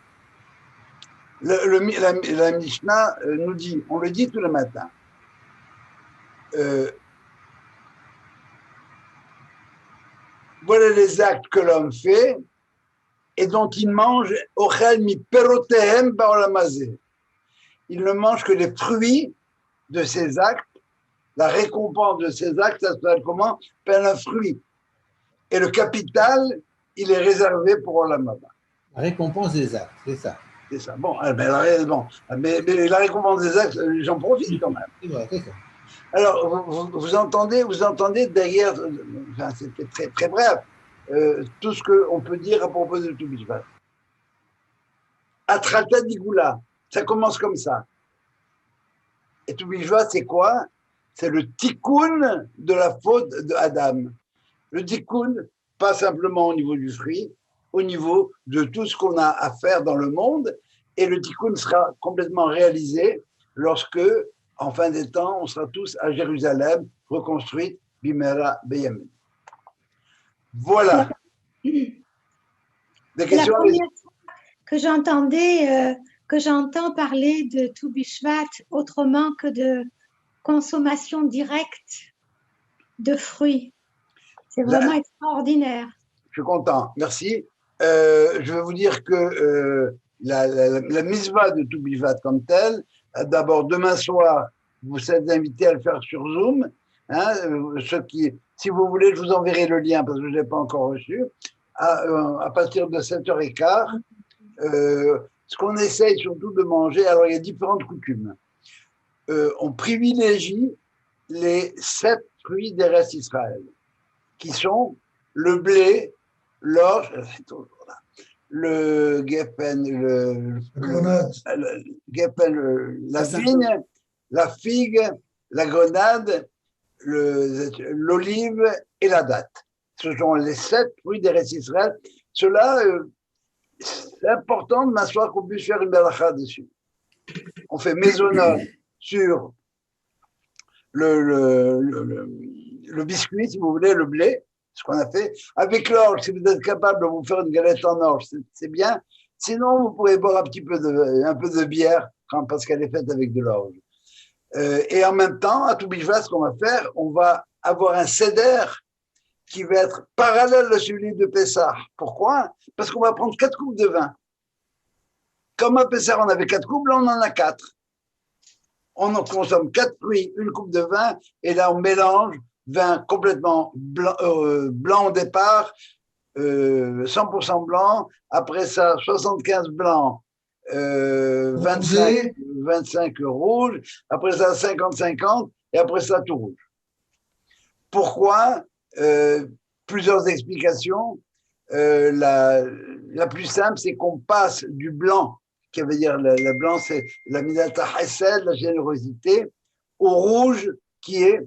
la Mishnah nous dit, on le dit tous les matins, voilà les actes que l'homme fait et dont il mange ochel mi perotehem ba'olamazé. Il ne mange que les fruits de ses actes. La récompense de ses actes, ça s'appelle comment? Ben, un fruit. Et le capital, il est réservé pour Olam Haba. La récompense des actes, c'est ça. C'est ça. Bon, mais la récompense des actes, j'en profite quand même. C'est vrai, c'est ça. Alors, vous entendez derrière, enfin, c'était très, très bref, tout ce qu'on peut dire à propos de Toubishvat. Atrata d'Igoula, ça commence comme ça. Et Toubishvat, c'est quoi? C'est le tikkun de la faute d'Adam. Le tikkun, pas simplement au niveau du fruit, au niveau de tout ce qu'on a à faire dans le monde. Et le tikkun sera complètement réalisé lorsque, en fin des temps, on sera tous à Jérusalem, reconstruite, Bimera Beyamin. Voilà. Des questions? La première fois que j'entends parler de Toubishvat autrement que de consommation directe de fruits. C'est vraiment extraordinaire. Je suis content, merci. Je vais vous dire que la mitzvah de Toubishvat comme telle, d'abord demain soir, vous êtes invités à le faire sur Zoom. Hein, si vous voulez, je vous enverrai le lien parce que je ne l'ai pas encore reçu. À partir de 7h15, ce qu'on essaye surtout de manger, alors il y a différentes coutumes. On privilégie les 7 fruits d'Eretz Israël, qui sont le blé, l'orge, le geffen, la vigne, la figue, la grenade, l'olive et la date. Ce sont les 7 fruits d'Eretz Israël. Cela, c'est important de m'asseoir qu'on puisse faire une balacha dessus. On fait maisonneur sur le biscuit, si vous voulez, le blé, ce qu'on a fait. Avec l'orge, si vous êtes capable de vous faire une galette en orge, c'est bien. Sinon, vous pourrez boire un peu de bière parce qu'elle est faite avec de l'orge. Et en même temps, à Toubishvat, ce qu'on va faire, on va avoir un seder qui va être parallèle à celui de Pessah. Pourquoi? Parce qu'on va prendre 4 coupes de vin. Comme à Pessah, on avait 4 coupes, là, on en a 4. On en consomme 4 fruits, une coupe de vin, et là, on mélange vin complètement blanc au départ, 100% blanc, après ça, 75 blanc, 25 rouge, après ça 50-50, et après ça tout rouge. Pourquoi? Plusieurs explications. La plus simple, c'est qu'on passe du blanc, qui veut dire le blanc, c'est la midata hesed, la générosité, au rouge, qui est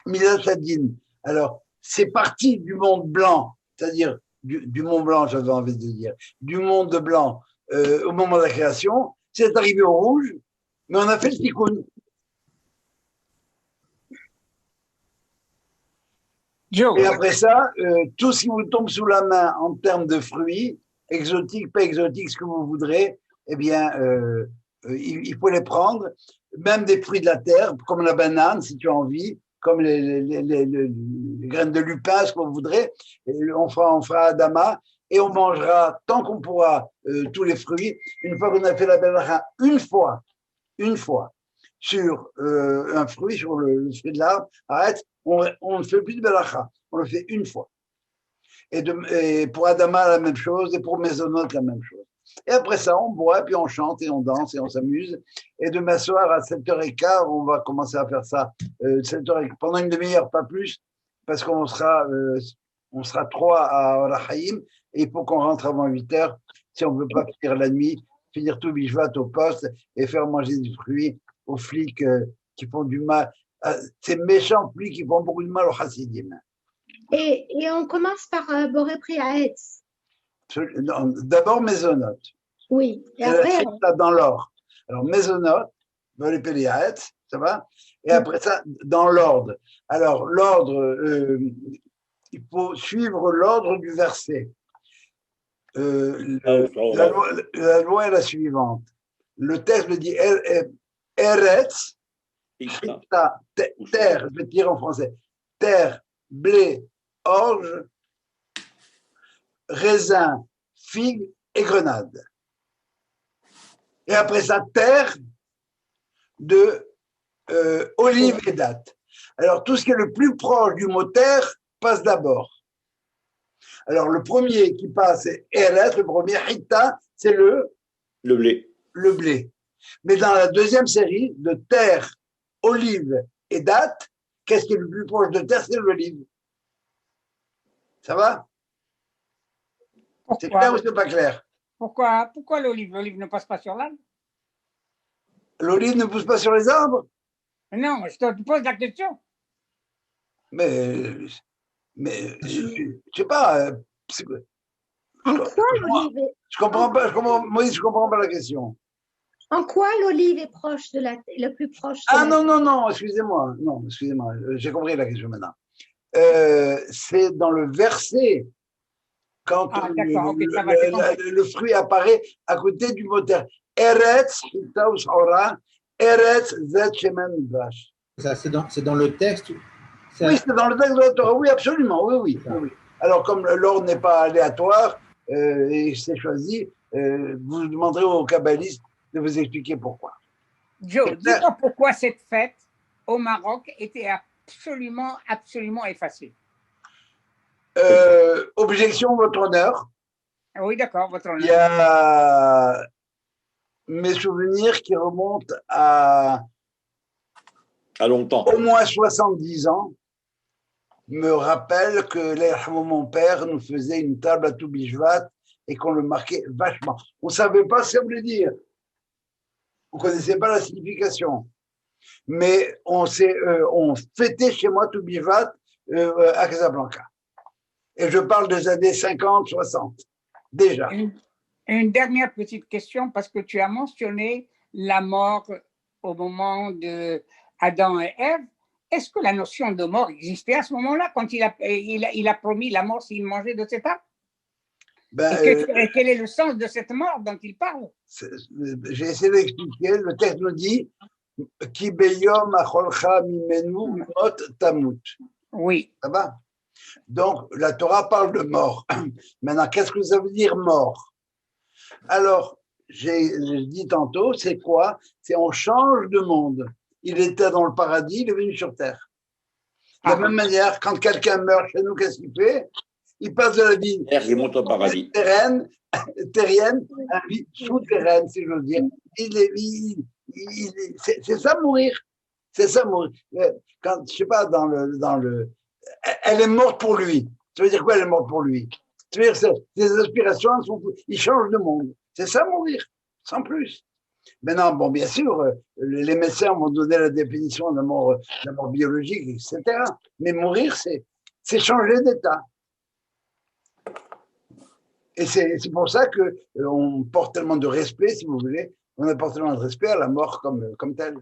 midata din. Alors, c'est parti du monde blanc, c'est-à-dire du monde blanc, j'avais envie de dire, du monde blanc au moment de la création, c'est arrivé au rouge, mais on a fait le tikkun. Et après ça, tout ce qui vous tombe sous la main en termes de fruits, exotiques, pas exotiques, ce que vous voudrez, eh bien, il faut les prendre, même des fruits de la terre, comme la banane, si tu as envie, comme les graines de lupin, ce que vous voudrez. Et on fera Adama et on mangera tant qu'on pourra tous les fruits. Une fois qu'on a fait la belacha, une fois, sur un fruit, sur le fruit de l'arbre, arrête, on ne fait plus de belacha, on le fait une fois. Et pour Adama, la même chose, et pour Maisonot, la même chose. Et après ça, on boit, puis on chante, et on danse, et on s'amuse. Et demain soir, à 7h15, on va commencer à faire ça 7h15, pendant une demi-heure, pas plus, parce qu'on sera 3 à Orachaim, et il faut qu'on rentre avant 8h, si on ne veut pas finir la nuit, finir tout Bishvat au poste, et faire manger des fruits aux flics qui font du mal, ces méchants flics qui font beaucoup de mal aux Hasidim. Et on commence par Boré Priaetz. D'abord Maisonot. Oui, et après. Dans l'ordre. Alors Maisonot, Boré Priaetz, ça va? Et après ça, dans l'ordre. Alors, l'ordre, il faut suivre l'ordre du verset. La loi est la suivante. Le texte le dit Eretz, terre, je vais dire en français, terre, blé, orge, raisin, figue et grenade. Et après ça, terre de olive et date. Alors, tout ce qui est le plus proche du mot terre passe d'abord. Alors, le premier qui passe, c'est Eretz, le premier, Hitta, c'est le blé. Le blé. Mais dans la deuxième série, de terre, olive et date, qu'est-ce qui est le plus proche de terre? C'est l'olive. Ça va? C'est clair ou c'est pas clair? Pourquoi l'olive? L'olive ne passe pas sur l'arbre? L'olive ne pousse pas sur les arbres? Non, je te pose la question. Mais je sais pas. Je comprends pas, Moïse, je comprends pas la question. En quoi l'olive est proche le plus proche non, excusez-moi. Non, excusez-moi, j'ai compris la question maintenant. C'est dans le verset, quand le fruit apparaît à côté du mot terre. Eretz, Eretz, Zet, Shemen, Vash. Ça, c'est dans le texte. Oui, c'est dans le texte de la Torah, oui, absolument, oui. Alors, comme l'ordre n'est pas aléatoire et c'est choisi, vous demanderez aux kabbalistes de vous expliquer pourquoi. Joe, dis-moi pourquoi cette fête au Maroc était absolument effacée. Objection, votre honneur. Oui, d'accord, votre honneur. Il y a mes souvenirs qui remontent à longtemps. Au moins 70 ans. Me rappelle que mon père nous faisait une table à tout Bishvat et qu'on le marquait vachement. On ne savait pas ce que ça voulait dire. On ne connaissait pas la signification. Mais on fêtait chez moi tout Bishvat à Casablanca. Et je parle des années 50, 60. Déjà. Une dernière petite question, parce que tu as mentionné la mort au moment de Adam et Ève. Est-ce que la notion de mort existait à ce moment-là, quand il a promis la mort s'il mangeait de cet arbre? Et quel est le sens de cette mort dont il parle? J'ai essayé d'expliquer. Le texte nous dit Ki beyom acholcha mimenu mot tamut. Oui. Ça va? Donc, la Torah parle de mort. Maintenant, qu'est-ce que ça veut dire mort? Alors, j'ai dit tantôt, c'est quoi? C'est on change de monde. Il était dans le paradis, il est venu sur terre. De la même manière, quand quelqu'un meurt chez nous, qu'est-ce qu'il fait? Il passe de la vie Terre, il monte au paradis. terrienne à la vie souterraine, si je veux dire. C'est ça mourir. C'est ça mourir. Quand, je sais pas, elle est morte pour lui. Ça veut dire quoi, elle est morte pour lui? Ça veut dire que ses aspirations, il change de monde. C'est ça mourir, sans plus. Maintenant, bon, bien sûr, les médecins vont donner la définition de la mort biologique, etc. Mais mourir, c'est changer d'état. Et c'est pour ça qu'on porte tellement de respect, si vous voulez, on apporte tellement de respect à la mort comme telle.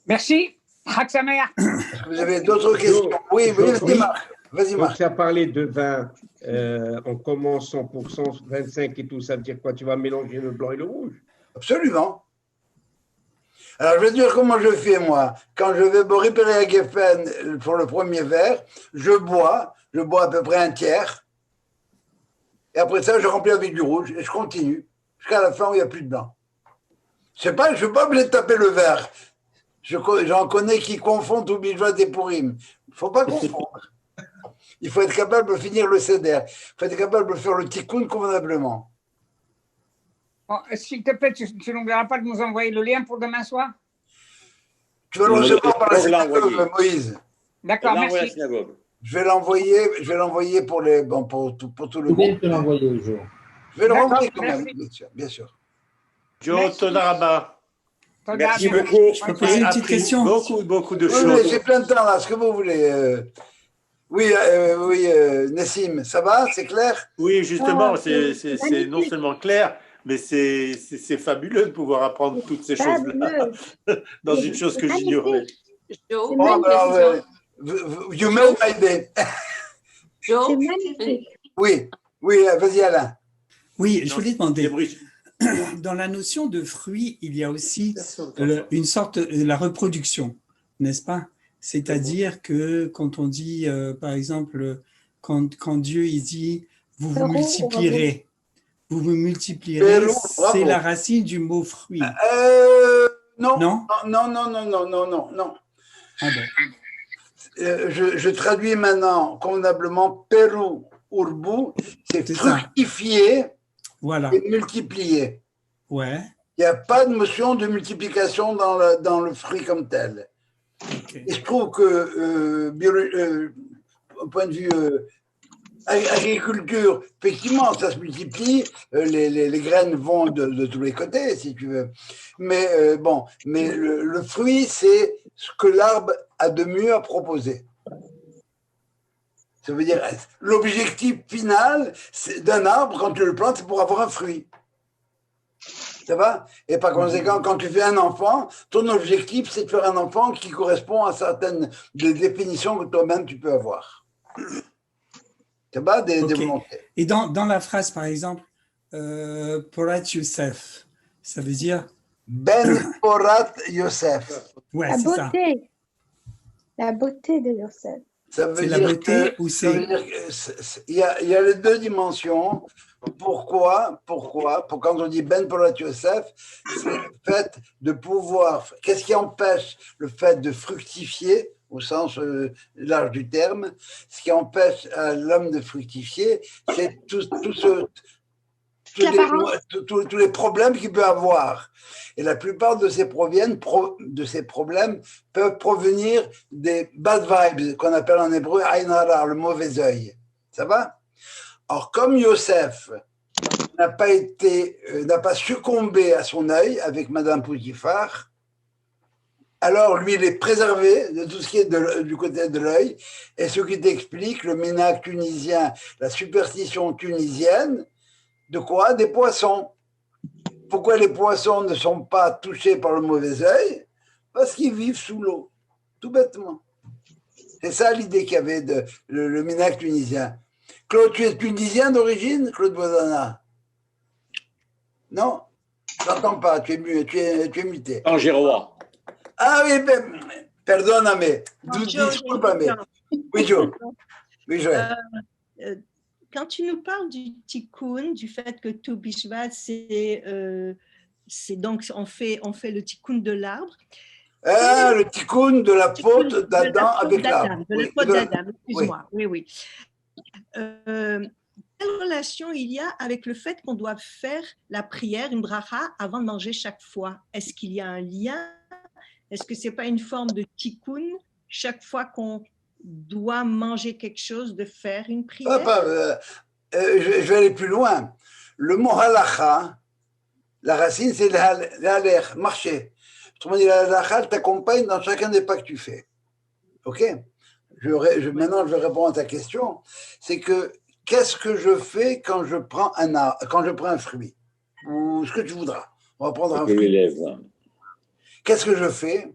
Merci. Est-ce que vous avez d'autres questions? Oui, vas-y, Marc. Vas-y, Marc. Tu as parlé de vin, on commence 100%, 25 et tout, ça veut dire quoi? Tu vas mélanger le blanc et le rouge? Absolument. Alors, je vais dire comment je fais, moi. Quand je vais boire à Geffen pour le premier verre, je bois à peu près un tiers. Et après ça, je remplis avec du rouge et je continue jusqu'à la fin où il n'y a plus de blanc. Je ne suis pas obligé de taper le verre. J'en connais qui confondent tout bijouat et pourim. Il ne faut pas confondre. Il faut être capable de finir le seder. Il faut être capable de faire le tikkun convenablement. Bon, s'il te plaît, tu n'oublieras pas de nous envoyer le lien pour demain soir? Tu vas le recevoir par la synagogue, Moïse. D'accord, merci. Je vais l'envoyer pour tout le groupe. Je vais l'envoyer au jour. Je vais le renvoyer quand même, bien sûr. Joe Todaraba. Merci beaucoup. Je peux poser une petite question? Beaucoup de Oui, choses. j'ai plein de temps là, ce que vous voulez. Oui, Nessim, ça va? C'est clair? Oui, justement, c'est non seulement clair, mais c'est fabuleux de pouvoir apprendre toutes ces choses-là dans une chose que j'ignorais. Joe, you made my day. C'est magnifique. Oui, vas-y Alain. Oui, je voulais demander, dans la notion de fruit, il y a aussi une sorte de la reproduction, n'est-ce pas? C'est-à-dire que quand on dit, par exemple, quand Dieu il dit « vous vous multiplierez », c'est la racine du mot fruit. Non. Non. Ah bon. Je traduis maintenant convenablement Pérou, Urbu, c'est fructifier et multiplier. Ouais. Il n'y a pas de notion de multiplication dans le fruit comme tel. Okay. Et je trouve que, au point de vue agriculture, effectivement, ça se multiplie, les graines vont de tous les côtés, si tu veux. Mais le fruit, c'est ce que l'arbre a de mieux à proposer. Ça veut dire, l'objectif final d'un arbre, quand tu le plantes, c'est pour avoir un fruit. Ça va? Et par conséquent, quand tu fais un enfant, ton objectif, c'est de faire un enfant qui correspond à certaines définitions que toi-même tu peux avoir. Ça va? Des volontés. Et dans la phrase, par exemple, Porat Youssef, ça veut dire? Ben Porat Youssef. Ouais, la beauté. La beauté de Youssef. Ça veut dire la beauté ou c'est... Il y a les deux dimensions. Pourquoi quand on dit Ben Porat Youssef, c'est le fait de pouvoir... Qu'est-ce qui empêche le fait de fructifier, au sens large du terme? Ce qui empêche l'homme de fructifier, c'est tous les problèmes qu'il peut avoir. Et la plupart de ces problèmes peuvent provenir des bad vibes, qu'on appelle en hébreu Aïn Hara, le mauvais œil. Ça va? Or, comme Yosef n'a pas succombé à son œil avec Madame Poutifar, alors lui, il est préservé de tout ce qui est du côté de l'œil, et ce qui t'explique le minhag tunisien, la superstition tunisienne, de quoi? Des poissons. Pourquoi les poissons ne sont pas touchés par le mauvais œil? Parce qu'ils vivent sous l'eau, tout bêtement. C'est ça l'idée qu'il y avait de le minhag tunisien. Claude, tu es tunisien d'origine, Claude Boisdana? Non? Je n'entends pas, tu es muté. Angérois. Ah oui, perdoname. Disculpame. Oui, Joe. Oui, Joël. Quand tu nous parles du tikkun, du fait que tout bishvat, c'est donc on fait le tikkun de l'arbre, Ah, le tikkun de la faute d'Adam avec l'arbre. De la faute d'Adam, excuse-moi. Oui. Quelle relation il y a avec le fait qu'on doit faire la prière, une bracha, avant de manger chaque fois? Est-ce qu'il y a un lien? Est-ce que ce n'est pas une forme de tikkun chaque fois qu'on doit manger quelque chose, de faire une prière? Je vais aller plus loin. Le mot halacha, la racine, c'est l'aler, marcher. Autrement dit, la halacha t'accompagne dans chacun des pas que tu fais. OK? Maintenant, je vais répondre à ta question. C'est que qu'est-ce que je fais quand je prends un fruit? Ou ce que tu voudras. On va prendre un fruit. Qu'est-ce que je fais?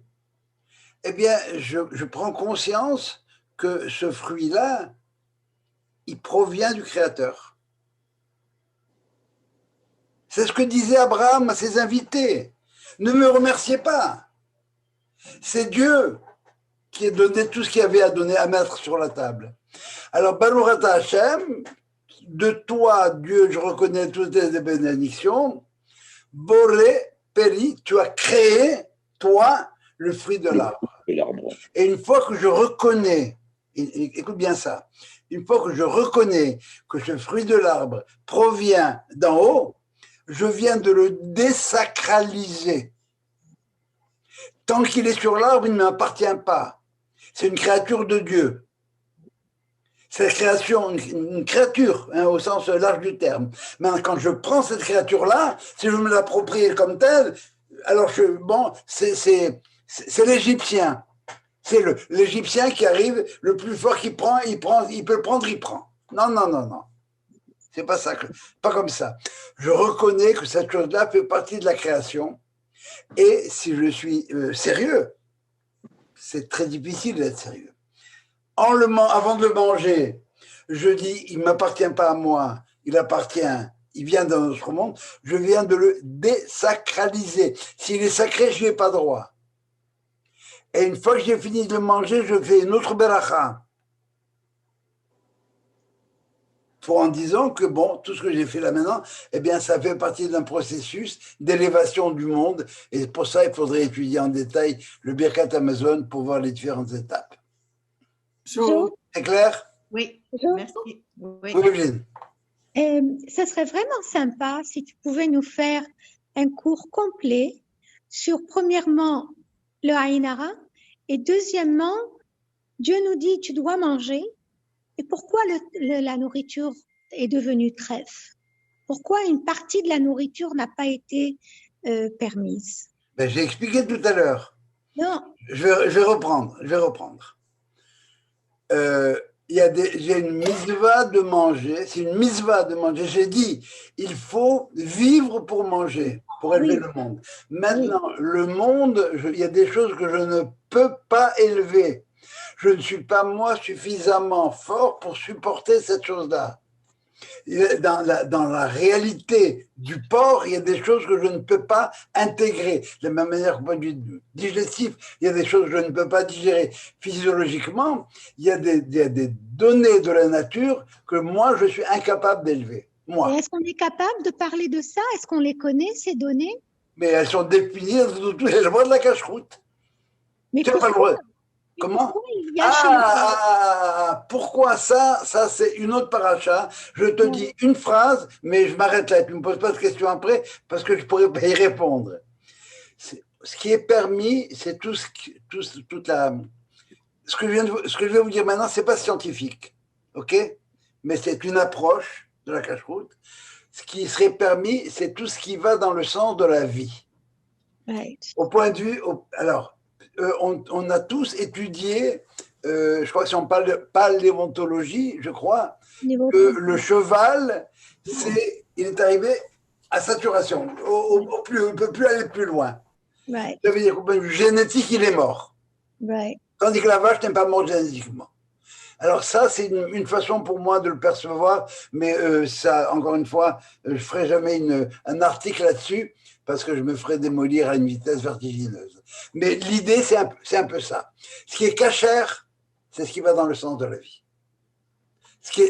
Eh bien, je prends conscience que ce fruit-là, il provient du Créateur. C'est ce que disait Abraham à ses invités. Ne me remerciez pas. C'est Dieu qui a donné tout ce qu'il y avait à donner, à mettre sur la table. Alors, Baruch Ata Hashem, de toi, Dieu, je reconnais toutes tes bénédictions. Boré, Péri, tu as créé, toi, le fruit de l'arbre. Et une fois que je reconnais, écoute bien ça, une fois que je reconnais que ce fruit de l'arbre provient d'en haut, je viens de le désacraliser. Tant qu'il est sur l'arbre, il ne m'appartient pas. C'est une créature de Dieu. C'est la création, une créature, au sens large du terme. Mais quand je prends cette créature-là, si je me l'approprie comme telle, alors c'est l'Égyptien. C'est l'Égyptien qui arrive, le plus fort qui prend, il peut le prendre, il prend. Non. C'est pas ça, pas comme ça. Je reconnais que cette chose-là fait partie de la création. Et si je suis sérieux, c'est très difficile d'être sérieux. Avant de le manger, je dis, il ne m'appartient pas à moi, il vient dans notre monde, je viens de le désacraliser. S'il est sacré, je n'y ai pas droit. Et une fois que j'ai fini de le manger, je fais une autre beracha. En disant que tout ce que j'ai fait là maintenant, eh bien, ça fait partie d'un processus d'élévation du monde. Et pour ça, il faudrait étudier en détail le Birkat Amazon pour voir les différentes étapes. C'est clair? Oui, merci. Oui. Ça serait vraiment sympa si tu pouvais nous faire un cours complet sur, premièrement, le Aïnara, et deuxièmement, Dieu nous dit tu dois manger. Et pourquoi la nourriture est devenue trèfle? Pourquoi une partie de la nourriture n'a pas été permise? J'ai expliqué tout à l'heure. Non. Je vais reprendre. J'ai une mitzvah de manger. C'est une mitzvah de manger. J'ai dit, il faut vivre pour manger, pour élever le monde. Maintenant, le monde, il y a des choses que je ne peux pas élever. Je ne suis pas, moi, suffisamment fort pour supporter cette chose-là. Dans la réalité du porc, il y a des choses que je ne peux pas intégrer. De la même manière qu'au point de vue digestif, il y a des choses que je ne peux pas digérer. Physiologiquement, il y a des données de la nature que moi, je suis incapable d'élever. Est-ce qu'on est capable de parler de ça? Est-ce qu'on les connaît, ces données? Mais elles sont définies dans tous les lois de la cache-croûte. Mais pourquoi? Comment? Pourquoi ça? Ça, c'est une autre paracha. Je te dis une phrase, mais je m'arrête là. Tu ne me poses pas de questions après parce que je ne pourrais pas y répondre. Ce qui est permis, c'est ce que je vais vous dire maintenant, ce n'est pas scientifique, ok? Mais c'est une approche de la cache-croûte. Ce qui serait permis, c'est tout ce qui va dans le sens de la vie. Au point de vue, on a tous étudié, je crois que si on parle de paléontologie, je crois, que le cheval, il est arrivé à saturation. Il ne peut plus aller plus loin. Ça veut dire qu'au point de vue génétique, il est mort. Tandis que la vache n'est pas morte génétiquement. Alors ça, c'est une façon pour moi de le percevoir, mais ça, encore une fois, je ne ferai jamais un article là-dessus, parce que je me ferais démolir à une vitesse vertigineuse. Mais l'idée, c'est un peu ça. Ce qui est cachère, c'est ce qui va dans le sens de la vie. Ce qui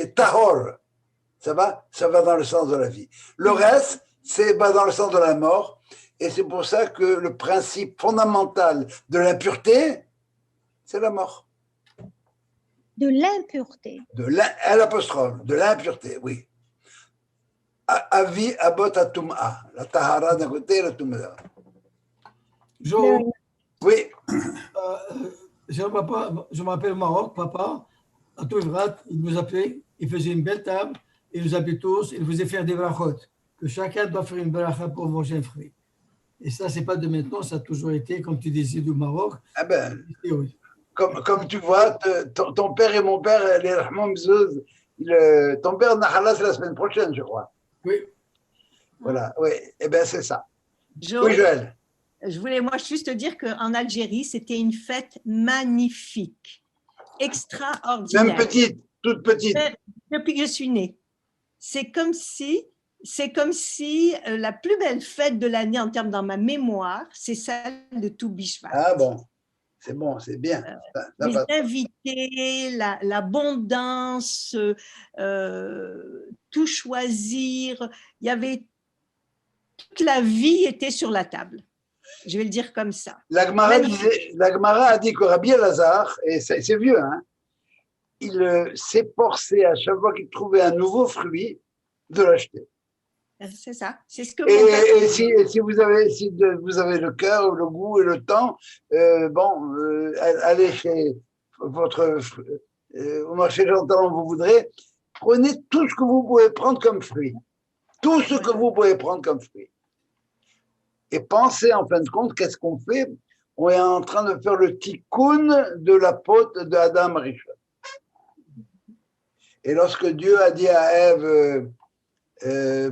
est tahor, ça va dans le sens de la vie. Le reste, va dans le sens de la mort. Et c'est pour ça que le principe fondamental de l'impureté, c'est la mort. De l'impureté. À l'apostrophe, de l'impureté, oui. Avi abot atum'a, la tahara d'un côté et la tum'a. Jo, Oui. Je m'appelle au Maroc, papa, à Touvrat, il nous appelait, il faisait une belle table, il nous appelait tous, il faisait faire des brachot, que chacun doit faire une bracha pour manger un fruit. Et ça, c'est pas de maintenant, ça a toujours été, comme tu disais, du Maroc. Ah ben, oui. Comme tu vois, ton père et mon père, les Rahman Mzouz, ton père Nahala, c'est la semaine prochaine, je crois. Oui. Voilà, oui, et bien c'est ça. Jo, Oui, Joël. Je voulais moi juste te dire qu'en Algérie, c'était une fête magnifique, extraordinaire. Même petite, toute petite. Depuis que je suis née. C'est comme si la plus belle fête de l'année en termes dans ma mémoire, c'est celle de Tou Bishvat. Ah bon, c'est bien. Les invités, l'abondance, tout choisir. Il y avait toute la vie était sur la table. Je vais le dire comme ça. La Gemara a dit que Rabbi Elazar, et c'est vieux, hein, il s'efforçait à chaque fois qu'il trouvait un nouveau fruit de l'acheter. C'est ça. C'est ce que. Et si vous avez le cœur, le goût et le temps, allez chez au marché Jean-Talon, vous voudrez, prenez tout ce que vous pouvez prendre comme fruit. Tout ce que vous pouvez prendre comme fruit. Et pensez en fin de compte, qu'est-ce qu'on fait? On est en train de faire le tikkun de la faute de Adam Rishon. Et lorsque Dieu a dit à Ève,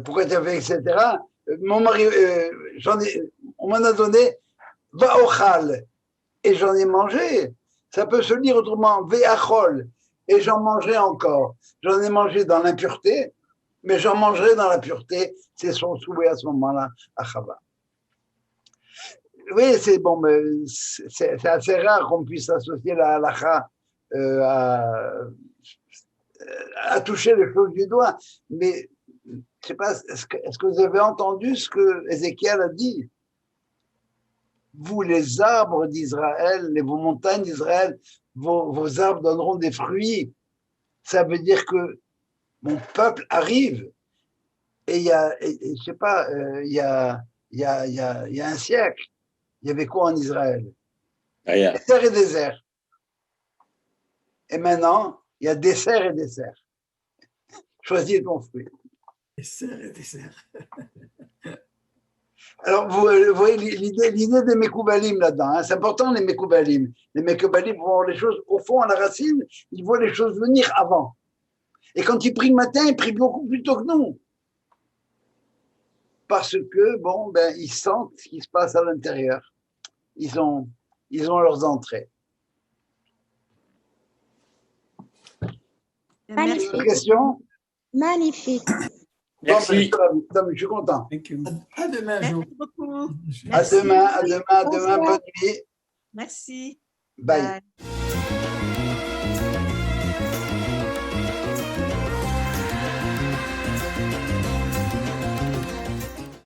pourquoi tu as fait, etc., mon mari, on m'en a donné, va ochal, et j'en ai mangé. Ça peut se lire autrement, ve'achol, et j'en mangerai encore. J'en ai mangé dans l'impureté, mais j'en mangerai dans la pureté. C'est son souhait à ce moment-là, à Chava. Oui, c'est bon, mais c'est assez rare qu'on puisse associer la halakha à toucher les choses du doigt. Mais je ne sais pas, est-ce que vous avez entendu ce que Ézéchiel a dit? Vous, les arbres d'Israël, vos montagnes d'Israël, vos arbres donneront des fruits. Ça veut dire que mon peuple arrive. Et il y a, je sais pas, il y a un siècle, il y avait quoi en Israël? Désert et désert. Et maintenant, il y a dessert et dessert. Choisis ton fruit. Dessert et dessert. Alors, vous voyez l'idée des Mekoubalim là-dedans. Hein, c'est important, les Mekoubalim. Les Mekoubalim voient les choses au fond, à la racine, ils voient les choses venir avant. Et quand ils prient le matin, ils prient beaucoup plus tôt que nous. Parce que, ils sentent ce qui se passe à l'intérieur. Ils ont leurs entrées. Magnifique. Une question? Magnifique. Merci. Je suis content. À demain, Jo. Merci beaucoup. À demain, bonne nuit. Merci. Bye. Bye.